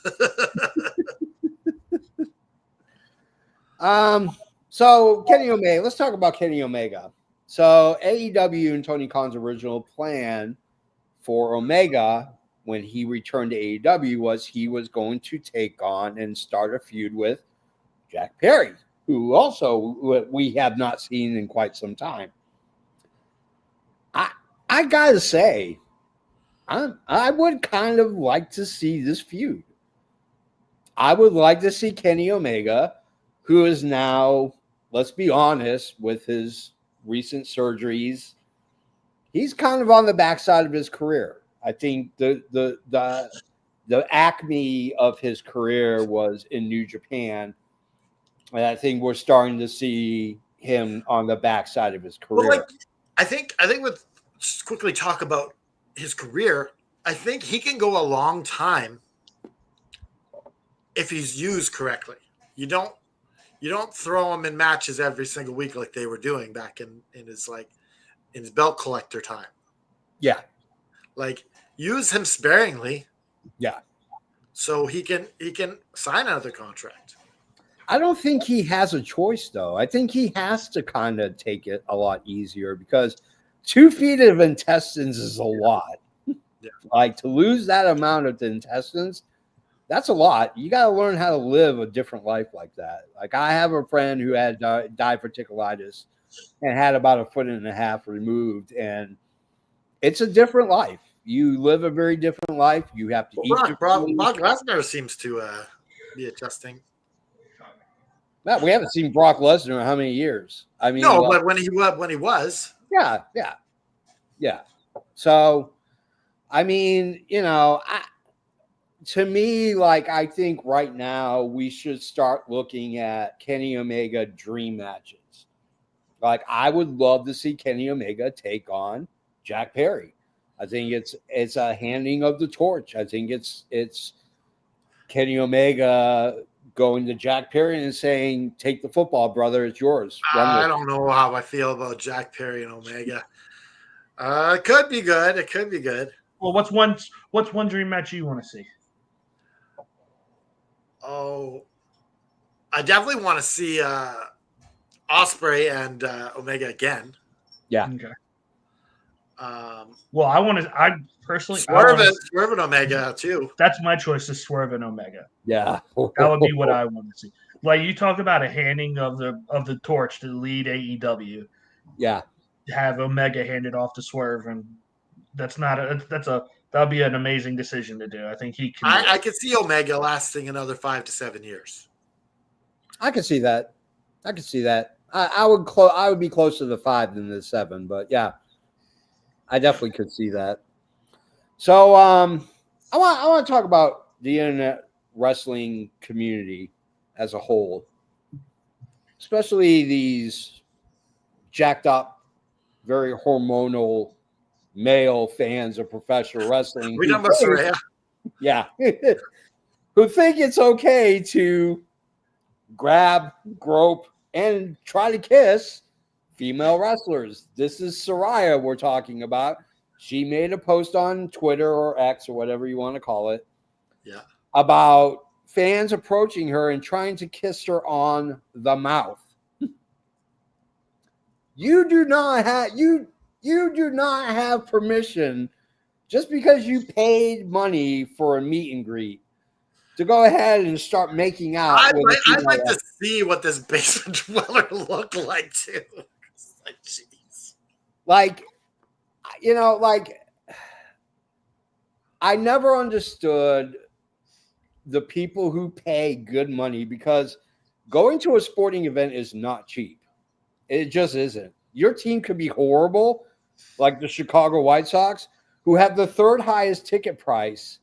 So Kenny Omega, let's talk about Kenny Omega. So AEW and Tony Khan's original plan for Omega when he returned to AEW was he was going to take on and start a feud with Jack Perry, who also we have not seen in quite some time. I gotta say, I would kind of like to see this feud. I would like to see Kenny Omega, who is now, let's be honest, with his recent surgeries, he's kind of on the backside of his career. I think the acme of his career was in New Japan, and I think we're starting to see him on the backside of his career. Well, like, I think with just quickly talk about his career. I think he can go a long time if he's used correctly. You don't throw him in matches every single week like they were doing back in his belt collector time. Yeah. Like, use him sparingly. Yeah. So he can sign another contract. I don't think he has a choice, though. I think he has to kind of take it a lot easier because 2 feet of intestines is a lot. Yeah. Like, to lose that amount of intestines, that's a lot. You got to learn how to live a different life like that. Like, I have a friend who had diverticulitis and had about 1.5 feet removed, and it's a different life. You live a very different life. You have to eat. Brock Lesnar seems to be adjusting. Matt, we haven't seen Brock Lesnar in how many years? I mean, No, but when he was, yeah. So, I mean, to me, like, I think right now we should start looking at Kenny Omega dream matches. Like, I would love to see Kenny Omega take on Jack Perry. I think it's a handing of the torch. I think it's Kenny Omega going to Jack Perry and saying, "Take the football, brother. It's yours." I don't know how I feel about Jack Perry and Omega. It could be good. It could be good. Well, what's one dream match you want to see? Oh, I definitely want to see Osprey and Omega again. Yeah. Okay. Um, Well, I personally Swerve and Omega too. That's my choice, is Swerve and Omega. Yeah. That would be what I want to see. Like, you talk about a handing of the torch to lead AEW. Yeah. Have Omega handed off to Swerve, and that'll be an amazing decision to do. I think he can. I could see Omega lasting another 5 to 7 years. I can see that. I would be closer to the 5 than the 7, but yeah, I definitely could see that. So I want to talk about the internet wrestling community as a whole, especially these jacked up, very hormonal male fans of professional wrestling. We talking about Saraya? Yeah. Who think it's okay to grab, grope, and try to kiss female wrestlers. This is Saraya we're talking about. She made a post on Twitter or X or whatever you want to call it. Yeah. About fans approaching her and trying to kiss her on the mouth. You do not have permission, just because you paid money for a meet and greet, to go ahead and start making out. I'd like to see what this basement dweller looked like too. Like, jeez. Like, I never understood the people who pay good money, because going to a sporting event is not cheap. It just isn't. Your team could be horrible, like the Chicago White Sox, who have the 3rd highest ticket price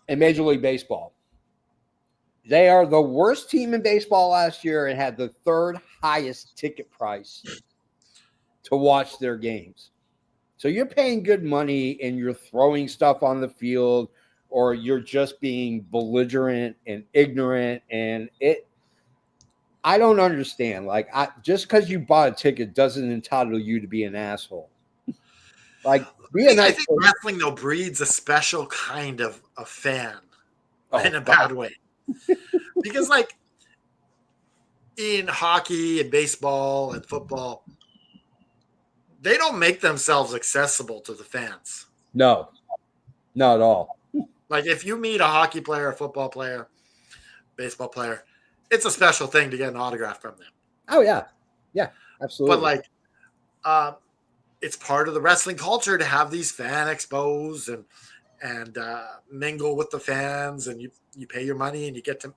in Major League Baseball. They are the worst team in baseball last year and had the 3rd highest ticket price to watch their games. So you're paying good money and you're throwing stuff on the field, or you're just being belligerent and ignorant, and I don't understand. Like, just because you bought a ticket doesn't entitle you to be an asshole. Like, I think wrestling though breeds a special kind of a fan in a bad way, because like in hockey and baseball and football, they don't make themselves accessible to the fans. No, not at all. Like, if you meet a hockey player, a football player, baseball player, it's a special thing to get an autograph from them. Oh yeah, absolutely. But like, it's part of the wrestling culture to have these fan expos and mingle with the fans, and you pay your money and you get to.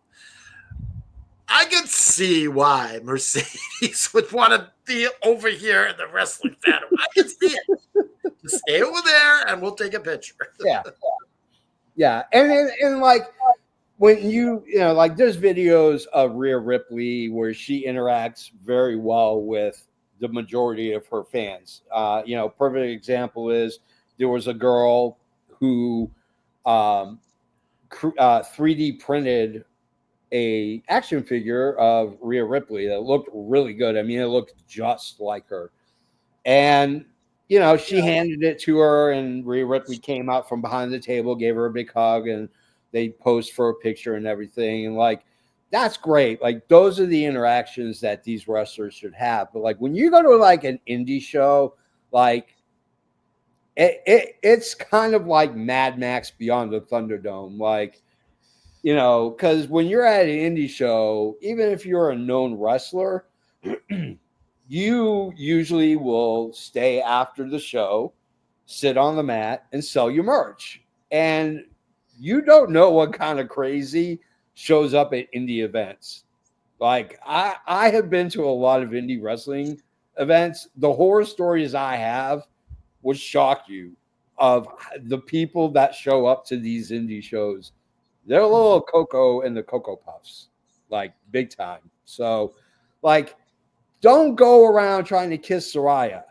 I could see why Mercedes would want to be over here in the wrestling fan. I can see it. Just stay over there and we'll take a picture. Yeah. And like, when like, there's videos of Rhea Ripley where she interacts very well with the majority of her fans. Perfect example is there was a girl who 3D printed a action figure of Rhea Ripley that looked really good. I mean, it looked just like her. And, she handed it to her, and Rhea Ripley came out from behind the table, gave her a big hug, and they posed for a picture and everything. And like, that's great. Like, those are the interactions that these wrestlers should have. But like, when you go to like an indie show, like it's kind of like Mad Max Beyond the Thunderdome. Like, because when you're at an indie show, even if you're a known wrestler, you usually will stay after the show, sit on the mat, and sell your merch. And you don't know what kind of crazy shows up at indie events. Like I have been to a lot of indie wrestling events. The horror stories I have would shock you of the people that show up to these indie shows. They're a little Cocoa and the Cocoa Puffs, like big time. So, like, don't go around trying to kiss Soraya.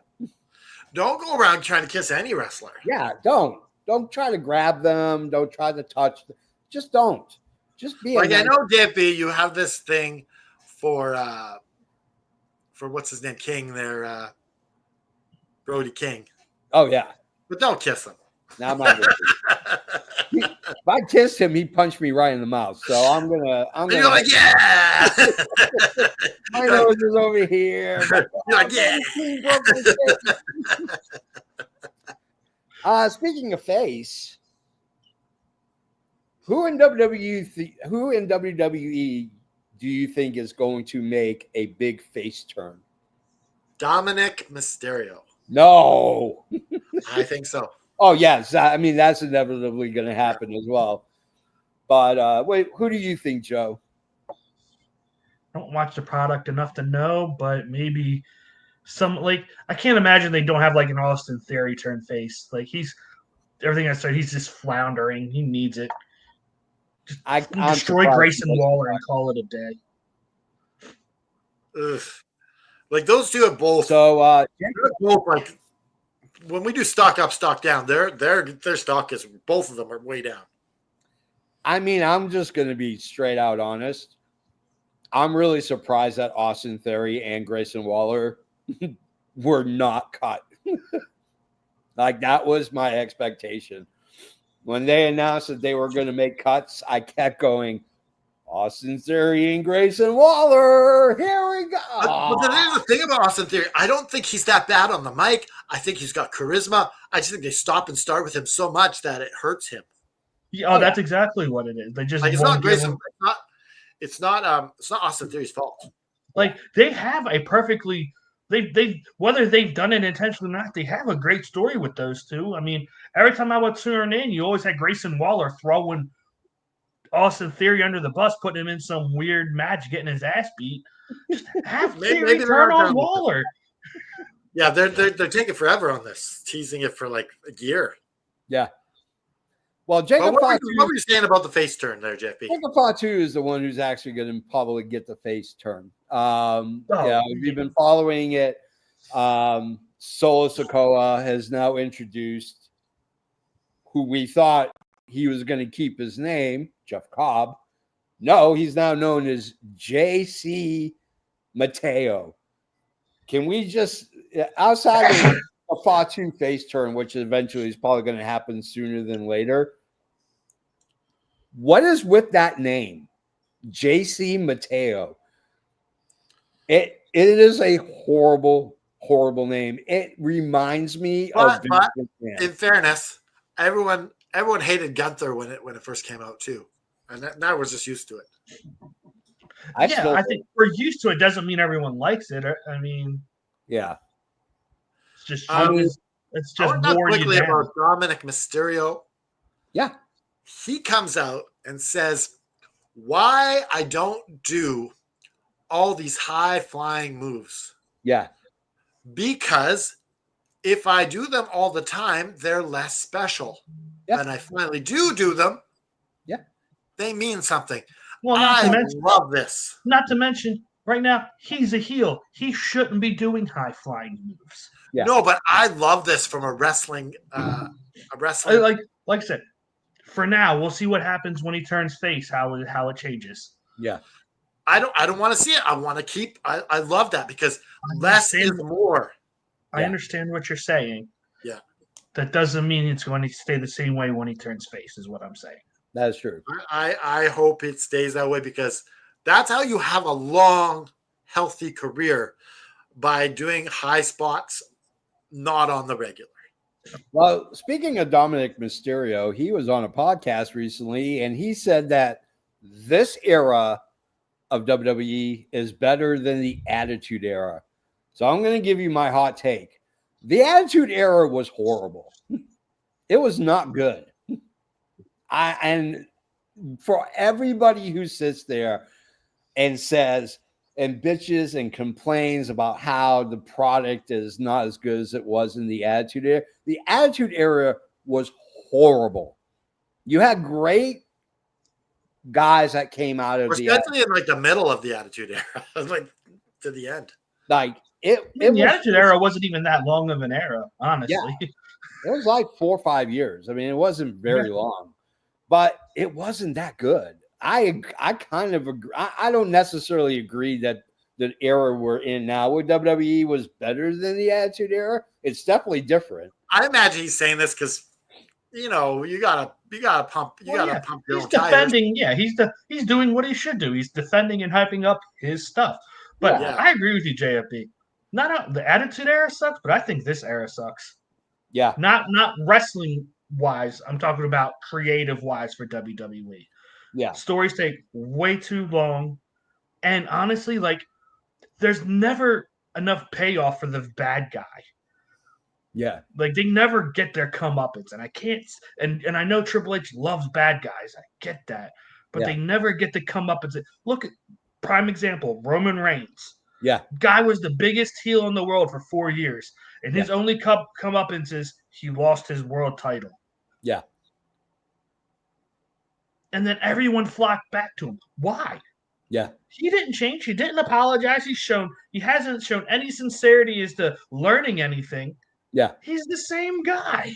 Don't go around trying to kiss any wrestler. Yeah, don't. Don't try to grab them. Don't try to touch them. Just don't. Just be Like, a I nice- know, Dippy, you have this thing for what's his name, King there, Brody King. Oh yeah. But don't kiss him. Now I'm not. If I kissed him, he'd punch me right in the mouth. So I'm gonna. And you're like, yeah. My nose is over here. You're like, yeah. Speaking of face, who in WWE do you think is going to make a big face turn? Dominic Mysterio. No. I think so. Oh yes, I mean that's inevitably going to happen as well. But wait, who do you think, Joe? I don't watch the product enough to know, but maybe some like I can't imagine they don't have like an Austin Theory turn face. Like he's everything I said, he's just floundering. He needs it. I'm Destroy surprised Grayson he doesn't. Waller and call it a day. Ugh. Like those two have both. So They're both like when we do stock up, stock down. Their stock is both of them are way down. I mean, I'm just going to be straight out honest. I'm really surprised that Austin Theory and Grayson Waller were not cut. Like that was my expectation. When they announced that they were going to make cuts, I kept going, Austin Theory and Grayson Waller. Here we go. But there's the thing about Austin Theory. I don't think he's that bad on the mic. I think he's got charisma. I just think they stop and start with him so much that it hurts him. Yeah, that's exactly what it is. They just Like it's won't not give Grayson. him- It's not Austin Theory's fault. like they have a perfectly they whether they've done it intentionally or not, they have a great story with those two. I mean, every time I would tune in, you always had Grayson Waller throwing Austin Theory under the bus, putting him in some weird match, getting his ass beat. Just have Maybe Theory they're turn done on with Waller. Yeah, they're taking forever on this, teasing it for like a year. Yeah. Well, But Jacob what were Fatu you saying about the face turn there, JP? is the one who's actually going to probably get the face turn. Oh, Yeah, we've been following it. Solo Sikoa has now introduced who we thought he was going to keep his name, Jeff Cobb. No, he's now known as JC Mateo. Can we just, outside of a Fatu face turn, which eventually is probably going to happen sooner than later, what is with that name? JC Mateo. It is a horrible name. It reminds me of But Vince McMahon. in fairness, everyone hated Gunther when it first came out too, and now we're just used to it. I think we're used to it. Doesn't mean everyone likes it. I mean, yeah. it's just I mean, it's I just want to talk boring you quickly down. about Dominic Mysterio. Yeah. He comes out and says, "Why I don't do all these high flying moves? Yeah. Because if I do them all the time, they're less special. Yeah. When I finally do them, Yeah. they mean something." Well, not to I mention, love this. right now he's a heel. He shouldn't be doing high flying moves. Yeah. No, but I love this from a wrestling. Like I said, for now we'll see what happens when he turns face. How it changes. Yeah. I don't want to see it. I want to keep. I love that because less is more. I understand what you're saying. Yeah. That doesn't mean it's going to stay the same way when he turns face, is what I'm saying. That is true. I hope it stays that way because that's how you have a long, healthy career, by doing high spots, not on the regular. Well, speaking of Dominic Mysterio, he was on a podcast recently and he said that this era of WWE is better than the Attitude Era. So I'm going to give you my hot take. The Attitude Era was horrible. It was not good. And for everybody who sits there and says and bitches and complains about how the product is not as good as it was in the Attitude Era was horrible. You had great guys that came out of especially in like the middle of the Attitude Era, like to the end. like it. The Attitude Era wasn't even that long of an era, honestly. Yeah. It was like 4 or 5 years. I mean, it wasn't very long, but it wasn't that good. I kind of agree. I don't necessarily agree that the era we're in now with WWE was better than the Attitude Era. It's definitely different. I imagine he's saying this because you gotta pump your He's own tires. defending. Yeah, he's doing what he should do. He's defending and hyping up his stuff. But Yeah. I agree with you, JFB. The Attitude Era sucks, but I think this era sucks. Yeah. Not wrestling wise. I'm talking about creative wise for WWE. Yeah. Stories take way too long, and honestly, like there's never enough payoff for the bad guy. Yeah. Like they never get their comeuppance, and I can't. And I know Triple H loves bad guys. I get that, but they never get the comeuppance. Look at prime example: Roman Reigns. Yeah. Guy was the biggest heel in the world for 4 years, and his only comeuppance is he lost his world title. Yeah. And then everyone flocked back to him. Why? Yeah. He didn't change. He didn't apologize. He hasn't shown any sincerity as to learning anything. Yeah. He's the same guy.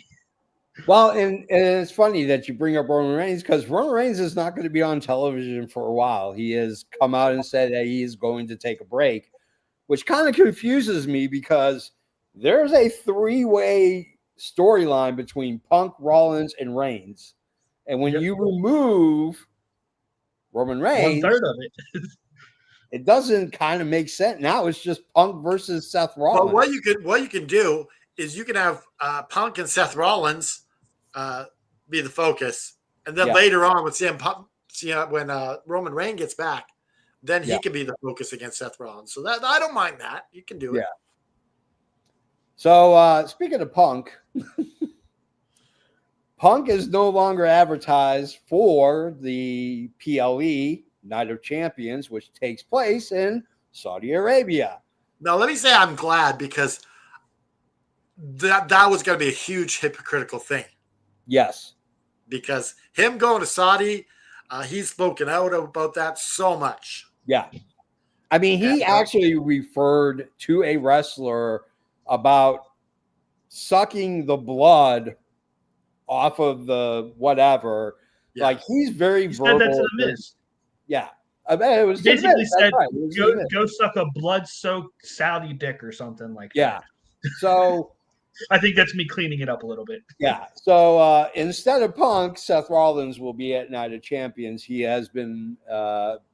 Well, and it's funny that you bring up Roman Reigns because Roman Reigns is not going to be on television for a while. He has come out and said that he is going to take a break, which kind of confuses me because there's a 3-way storyline between Punk, Rollins, and Reigns. And when you remove Roman Reigns, 1/3 of it. it doesn't kind of make sense. Now it's just Punk versus Seth Rollins. But what you can do is you can have Punk and Seth Rollins be the focus, and then later on when Roman Reigns gets back, then he can be the focus against Seth Rollins. So that I don't mind that. You can do it. So speaking of Punk, Punk is no longer advertised for the PLE Night of Champions, which takes place in Saudi Arabia. Now, let me say I'm glad because that was going to be a huge hypocritical thing. Yes. Because him going to Saudi, he's spoken out about that so much. Yeah. I mean, he actually referred to a wrestler about sucking the blood off of the whatever. Yeah. Like he's very verbal. Said that to the Miz. Yeah. I bet it was basically said, right. Go suck a blood-soaked Saudi dick or something like that. So I think that's me cleaning it up a little bit. Yeah. So instead of Punk, Seth Rollins will be at Night of Champions. He has been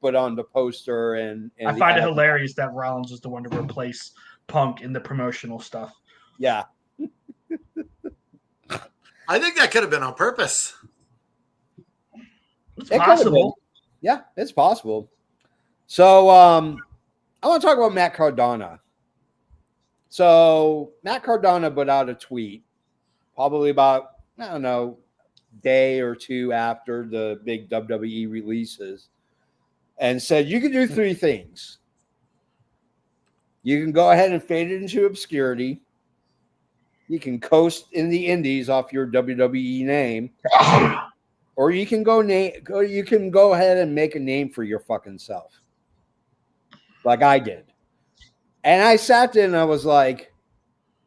put on the poster, and I find it hilarious that Rollins is the one to replace Punk in the promotional stuff. Yeah. I think that could have been on purpose. It's possible. Yeah, it's possible. So I want to talk about Matt Cardona. So Matt Cardona put out a tweet probably about, I don't know, day or two after the big WWE releases and said, you can do 3 things. You can go ahead and fade it into obscurity. You can coast in the indies off your WWE name. Or you can go ahead and make a name for your fucking self. Like I did. And I sat there and I was like,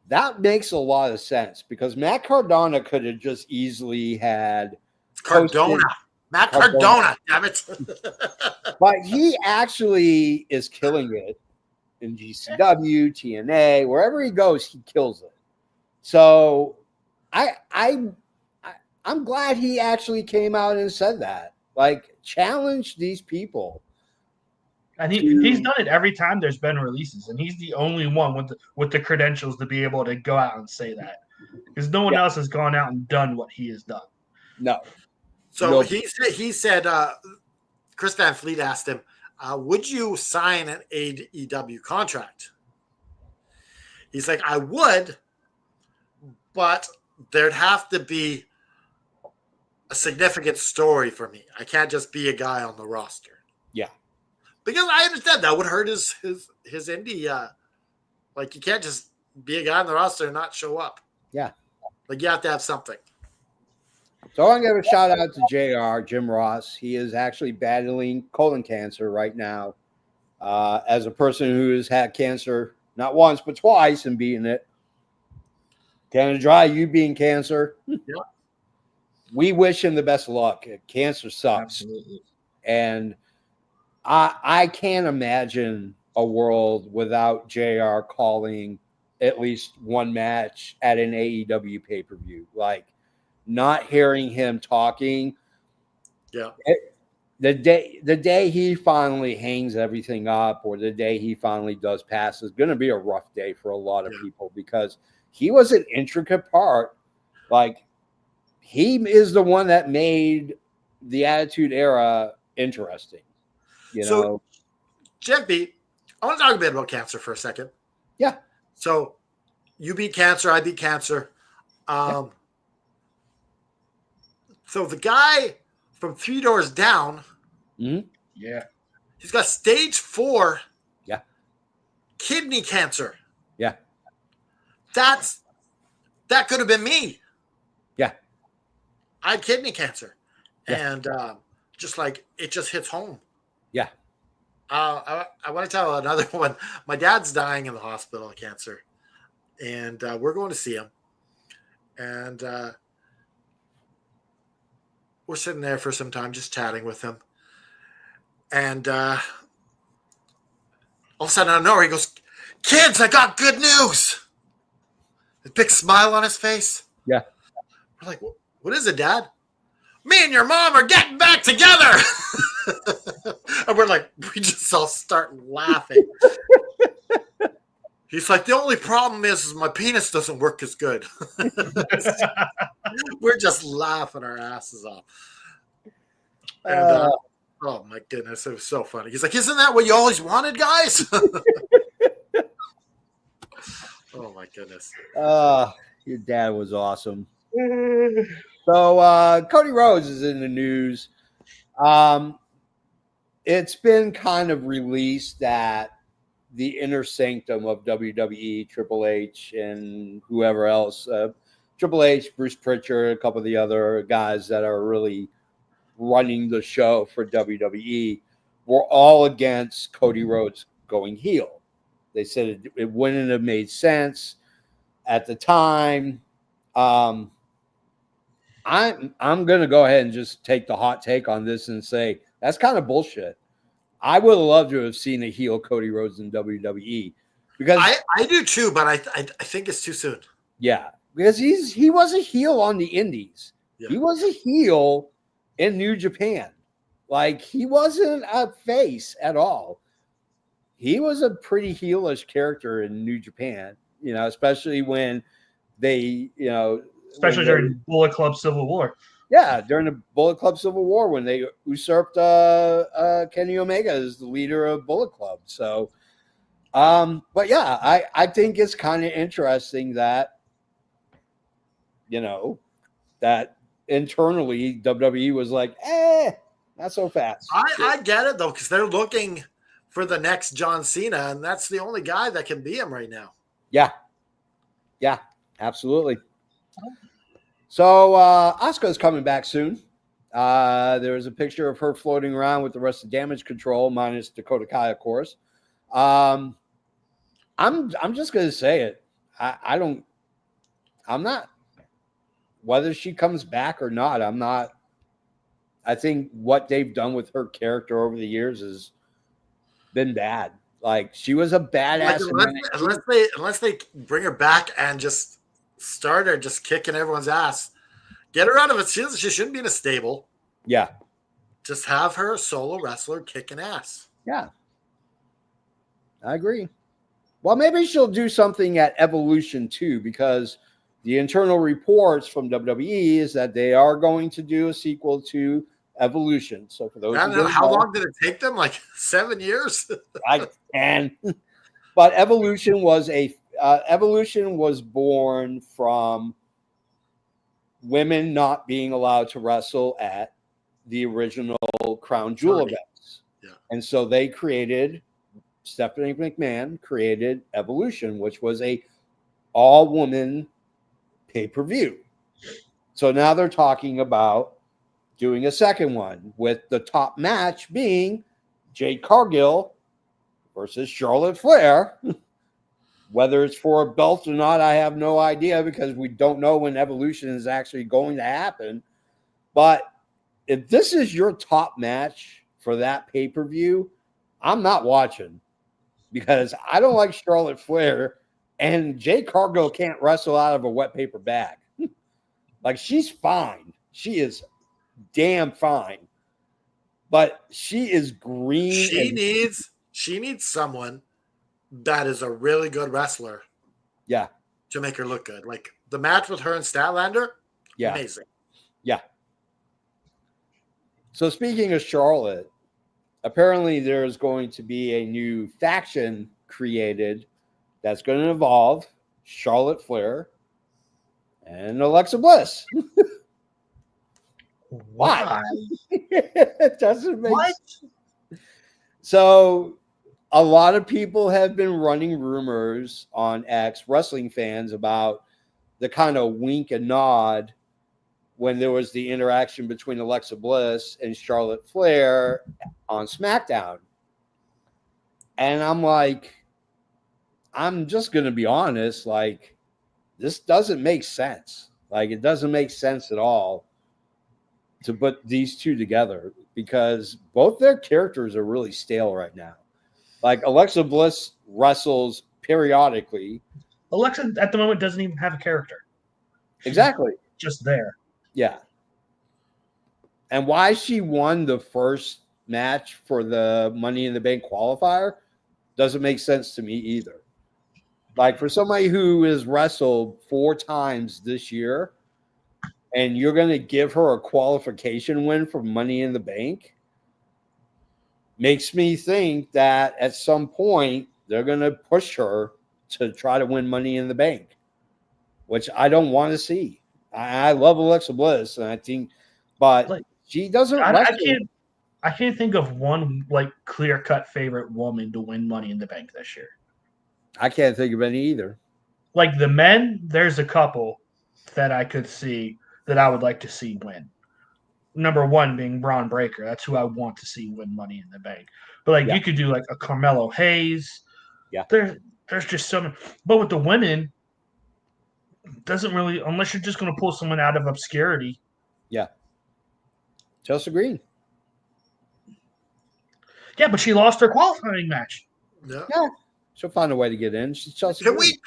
that makes a lot of sense because Matt Cardona could have just easily had Cardona. Matt Cardona, damn it. But he actually is killing it in GCW, TNA, wherever he goes, he kills it. So I'm glad he actually came out and said that. Like, challenge these people. And he's done it every time there's been releases, and he's the only one with the credentials to be able to go out and say that, because no one else has gone out and done what he has done. No. So he said, Chris Van Fleet asked him, would you sign an AEW contract? He's like, I would, but there'd have to be a significant story for me. I can't just be a guy on the roster. Yeah. Because I understand that would hurt his indie. Like, you can't just be a guy on the roster and not show up. Yeah. Like, you have to have something. So I want to give a shout out to JR, Jim Ross. He is actually battling colon cancer right now. As a person who has had cancer not once but twice and beaten it. Canada Dry, you being cancer. Yeah. We wish him the best of luck. Cancer sucks. Absolutely. And I can't imagine a world without JR calling at least one match at an AEW pay-per-view. Like, not hearing him talking. Yeah. The day he finally hangs everything up, or the day he finally does pass, is going to be a rough day for a lot of people, because he was an intricate part. Like, he is the one that made the Attitude Era interesting. You know? Jeff B, I want to talk a bit about cancer for a second. Yeah. So you beat cancer, I beat cancer. So the guy from 3 Doors Down, Yeah. he's got stage 4 kidney cancer. Yeah. That could have been me. Yeah. I had kidney cancer. Yeah. And just like, it just hits home. Yeah. I want to tell another one. My dad's dying in the hospital of cancer. And we're going to see him. And we're sitting there for some time just chatting with him. And all of a sudden, out of nowhere, he goes, "Kids, I got good news." A big smile on his face. Yeah. We're like, "What is it, Dad?" "Me and your mom are getting back together." And we're like, we just all start laughing. He's like, "The only problem is my penis doesn't work as good." We're just laughing our asses off. And, oh my goodness, it was so funny. He's like, "Isn't that what you always wanted, guys?" Oh my goodness. Your dad was awesome. So Cody Rhodes is in the news. It's been kind of released that the inner sanctum of WWE, Triple H, and whoever else, Triple H, Bruce Pritchard, a couple of the other guys that are really running the show for WWE, were all against Cody Rhodes going heel. They said it wouldn't have made sense at the time. I'm going to go ahead and just take the hot take on this and say that's kind of bullshit. I would love to have seen a heel Cody Rhodes in WWE, because I do too, but I think it's too soon. Yeah, because he was a heel on the Indies. Yeah. He was a heel in New Japan. Like, he wasn't a face at all. He was a pretty heelish character in New Japan, you know, especially when they, you know, Especially during Bullet Club Civil War. Yeah, during the Bullet Club Civil War, when they usurped Kenny Omega as the leader of Bullet Club. So, but yeah, I think it's kind of interesting that, you know, that internally WWE was like, not so fast. I get it though, because they're looking for the next John Cena, and that's the only guy that can be him right now. Yeah, absolutely. So Asuka's coming back soon. There was a picture of her floating around with the rest of Damage Control, minus Dakota Kai, of course. I'm just gonna say it. I'm not. Whether she comes back or not, I'm not. I think what they've done with her character over the years has been bad. Like, she was a badass. Unless they bring her back and just start her just kicking everyone's ass. Get her out of it. She shouldn't be in a stable. Yeah. Just have her a solo wrestler kicking ass. Yeah. I agree. Well, maybe she'll do something at Evolution too, because the internal reports from WWE is that they are going to do a sequel to Evolution. So for those, I don't know, how long did it take them? Like 7 years? But Evolution was born from women not being allowed to wrestle at the original Crown Jewel Tourney. events. Yeah. And so Stephanie McMahon created Evolution, which was a all-woman pay-per-view. So now they're talking about doing a second one with the top match being Jade Cargill versus Charlotte Flair. Whether it's for a belt or not, I have no idea because we don't know when Evolution is actually going to happen. But if this is your top match for that pay-per-view, I'm not watching because I don't like Charlotte Flair, and Jade Cargill can't wrestle out of a wet paper bag. Like, she's fine. She is damn fine. But she is green. She needs someone that is a really good wrestler. Yeah. To make her look good. Like the match with her and Statlander, amazing. Yeah. So speaking of Charlotte, apparently there's going to be a new faction created that's going to involve Charlotte Flair and Alexa Bliss. Why? It doesn't make sense. So a lot of people have been running rumors on X, wrestling fans, about the kind of wink and nod when there was the interaction between Alexa Bliss and Charlotte Flair on SmackDown. And I'm like, I'm just going to be honest, like, this doesn't make sense. Like, it doesn't make sense at all to put these two together because both their characters are really stale right now. Like, Alexa Bliss wrestles periodically. Alexa at the moment doesn't even have a character. Exactly. Just there. Yeah. And why she won the first match for the Money in the Bank qualifier doesn't make sense to me either. Like, for somebody who has wrestled 4 times this year and you're going to give her a qualification win for Money in the Bank, makes me think that at some point they're going to push her to try to win Money in the Bank, which I don't want to see. I love Alexa Bliss, and I think, but like, she doesn't. I can't think of one like clear-cut favorite woman to win Money in the Bank this year. I can't think of any either. Like the men, there's a couple that I could see that I would like to see win. Number one being Braun Breaker. That's who I want to see win Money in the Bank. But like you could do like a Carmelo Hayes. Yeah. There's just so many. But with the women, doesn't really, unless you're just going to pull someone out of obscurity. Yeah. Just agree. Yeah, but she lost her qualifying match. Yeah. She'll find a way to get in. She's Chelsea. Can we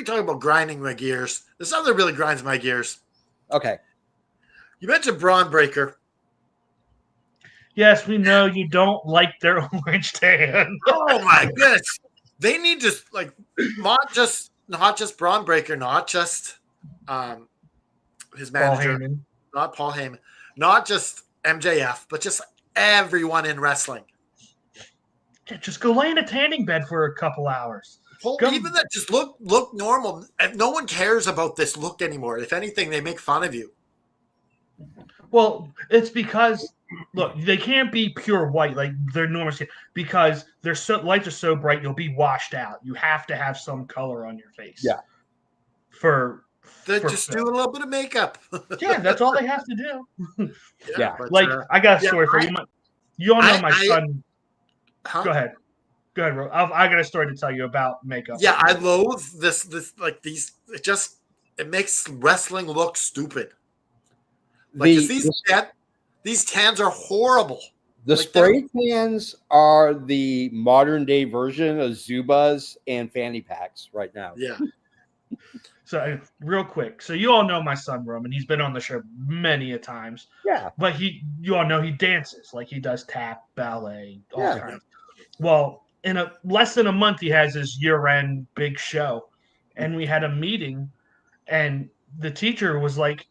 talk about grinding my gears? There's something that really grinds my gears. Okay. You mentioned Braun Breaker. Yes, we know you don't like their orange tan. Oh my goodness. They need to like not just Braun Breaker, not just his manager, not Paul Heyman, not just MJF, but just everyone in wrestling. Yeah, just go lay in a tanning bed for a couple hours. Even that, just look normal. No one cares about this look anymore. If anything, they make fun of you. Well, it's because look, they can't be pure white like their normal skin because their lights are so bright you'll be washed out. You have to have some color on your face. Yeah. They just do a little bit of makeup. Yeah, that's all they have to do. Yeah. But, like I got a story for you. You all know my son. Huh? Go ahead, bro. I got a story to tell you about makeup. Yeah, I loathe this like these. It makes wrestling look stupid. Like these tans are horrible. The spray tans are the modern day version of Zubas and fanny packs right now. Yeah. So real quick, so you all know my son Roman. He's been on the show many a times. Yeah. But you all know he dances, like he does tap, ballet, all kinds. Well, in less than a month, he has his year-end big show, and we had a meeting, and the teacher was like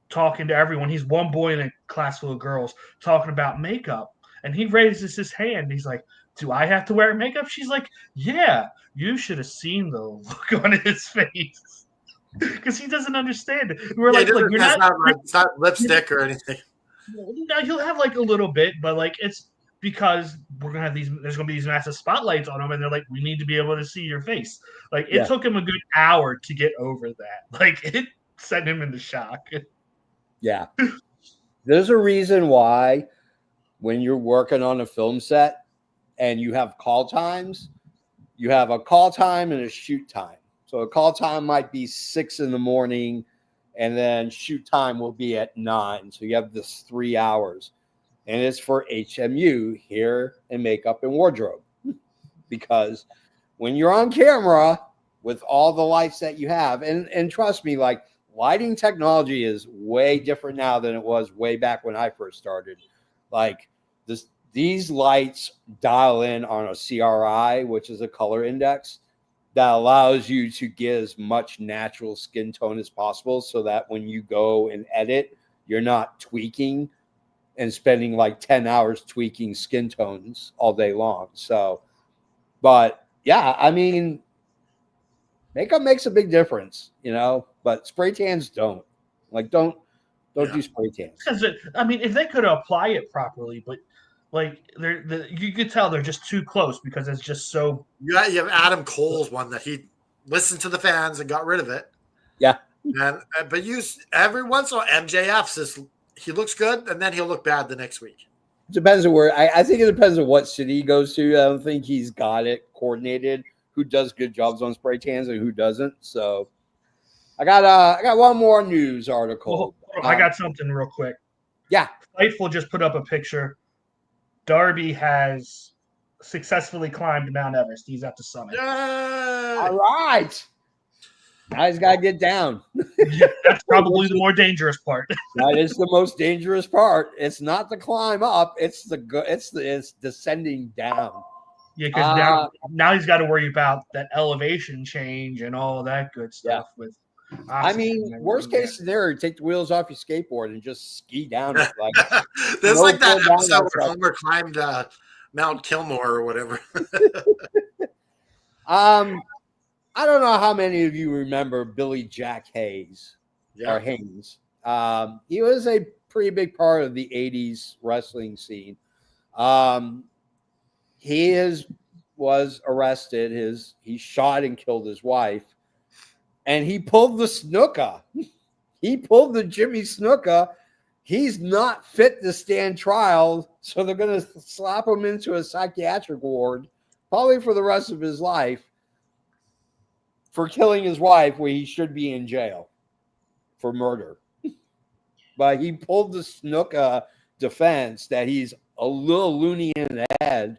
talking to everyone. He's one boy in a class full of girls talking about makeup, and he raises his hand. He's like, "Do I have to wear makeup?" She's like, "Yeah." You should have seen the look on his face. because he doesn't understand it. We're Yeah, like, look, you're not. it's not lipstick or anything. No, he'll have like a little bit, but like it's because we're gonna have these. There's gonna be these massive spotlights on him, and they're like, we need to be able to see your face. Like it Yeah. took him a good hour to get over that. Like it sent him into shock. Yeah. There's a reason why when you're working on a film set and you have call times, you have a call time and a shoot time. So a call time might be 6 a.m, and then shoot time will be at 9. So you have this 3 hours, and it's for HMU, hair and makeup and wardrobe. Because when you're on camera with all the lights that you have, and trust me, like lighting technology is way different now than it was way back when I first started. Like these lights dial in on a CRI, which is a color index that allows you to get as much natural skin tone as possible, so that when you go and edit, you're not tweaking and spending like 10 hours tweaking skin tones all day long. So, but yeah, I mean, makeup makes a big difference, but spray tans don't. Like, don't do spray tans. Because I mean, if they could apply it properly, but like you could tell they're just too close because it's just so. You have Adam Cole's one that he listened to the fans and got rid of it. Yeah. And but every once in a while, MJF's he looks good and then he'll look bad the next week. It depends on where. I think it depends on what city he goes to. I don't think he's got it coordinated who does good jobs on spray tans and who doesn't. So I got one more news article. Well, I got something real quick. Yeah. Fightful just put up a picture. Darby has successfully climbed Mount Everest. He's at the summit. All right. Now he's got to get down. Yeah, that's probably the more dangerous part. That is the most dangerous part. It's not the climb up. It's descending down. Yeah, because now he's got to worry about that elevation change and all that good stuff. With I mean, worst case scenario, take the wheels off your skateboard and just ski down it. Like there's like that episode where Homer climbed Mount Kilmore or whatever. I don't know how many of you remember Billy Jack Hayes or Haynes. He was a pretty big part of the 80s wrestling scene. He was arrested. He shot and killed his wife. And he pulled the Snuka. He pulled the Jimmy Snuka. He's not fit to stand trial, so they're going to slap him into a psychiatric ward, probably for the rest of his life, for killing his wife, where he should be in jail for murder. But he pulled the Snuka defense that he's a little loony in the head.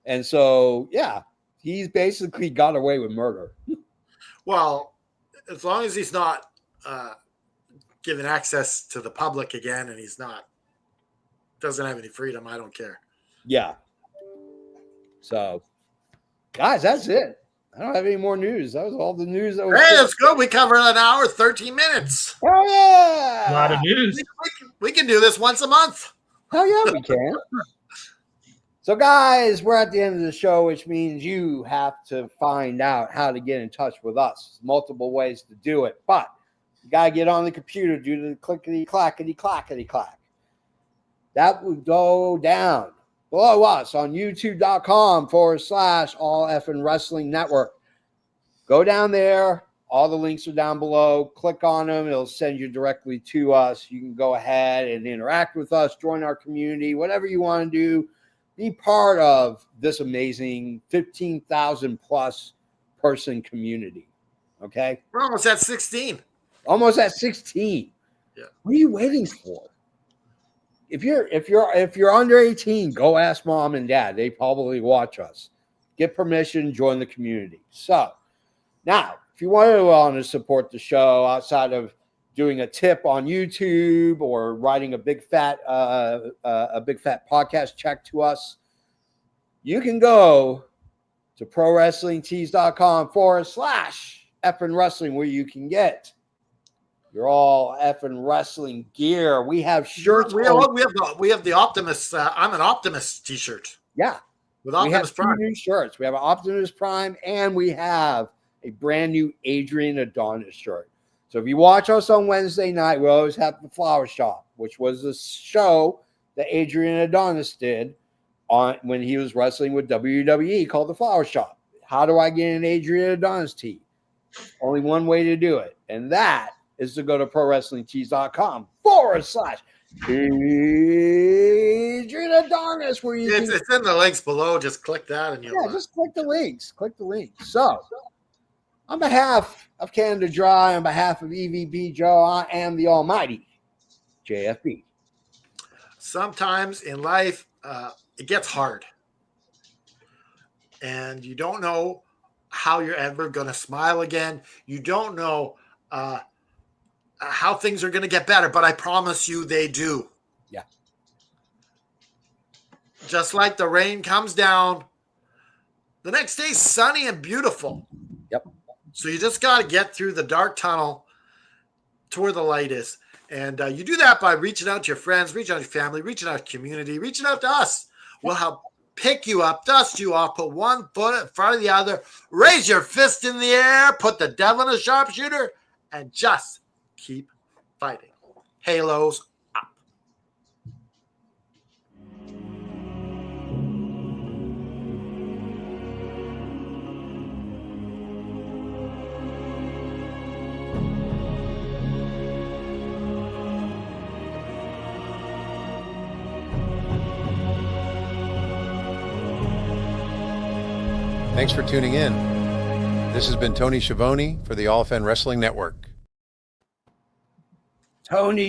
And so, yeah, he's basically got away with murder. Well, as long as he's not given access to the public again and doesn't have any freedom, I don't care. Yeah. So, guys, that's it. I don't have any more news. That was all the news. Hey, let's go. We covered an hour, 13 minutes. Oh, yeah. A lot of news. We can do this once a month. Hell yeah, we can. So, guys, we're at the end of the show, which means you have to find out how to get in touch with us. Multiple ways to do it, but you got to get on the computer, do the clickety-clackety-clackety-clack. That would go down below us on youtube.com/All Effin' Wrestling Network. Go down there. All the links are down below. Click on them. It'll send you directly to us. You can go ahead and interact with us, join our community, whatever you want to do. Be part of this amazing 15,000 plus person community. Okay? We're almost at 16. Almost at 16. Yeah. What are you waiting for? If you're under 18, go ask mom and dad. They probably watch us. Get permission, join the community. So now, if you want to support the show outside of doing a tip on YouTube or writing a big fat podcast check to us, you can go to prowrestlingtees.com/effing wrestling, where you can get your all effing wrestling gear. We have shirts. We have the Optimus. I'm an Optimus t-shirt. Yeah. With Optimus Prime. We have 2 new shirts. We have an Optimus Prime and we have a brand new Adrian Adonis shirt. So if you watch us on Wednesday night, we always have the Flower Shop, which was the show that Adrian Adonis did on when he was wrestling with WWE, called the Flower Shop. How do I get an Adrian Adonis tee? Only one way to do it, and that is to go to prowrestlingtees.com/Adrian Adonis, where you It's in the links below. Just click that and you'll. just click the links. Click the links. So, on behalf of Canada Dry, on behalf of EVP Joe, I am the almighty JFB. Sometimes in life, it gets hard. And you don't know how you're ever going to smile again. You don't know how things are going to get better, but I promise you they do. Yeah. Just like the rain comes down, the next day's sunny and beautiful. Yep. So you just got to get through the dark tunnel to where the light is. And you do that by reaching out to your friends, reaching out to your family, reaching out to community, reaching out to us. We'll help pick you up, dust you off, put one foot in front of the other, raise your fist in the air, put the devil in a sharpshooter, and just keep fighting. Halos up. Thanks for tuning in. This has been Tony Schiavone for the All Fan Wrestling Network. Tony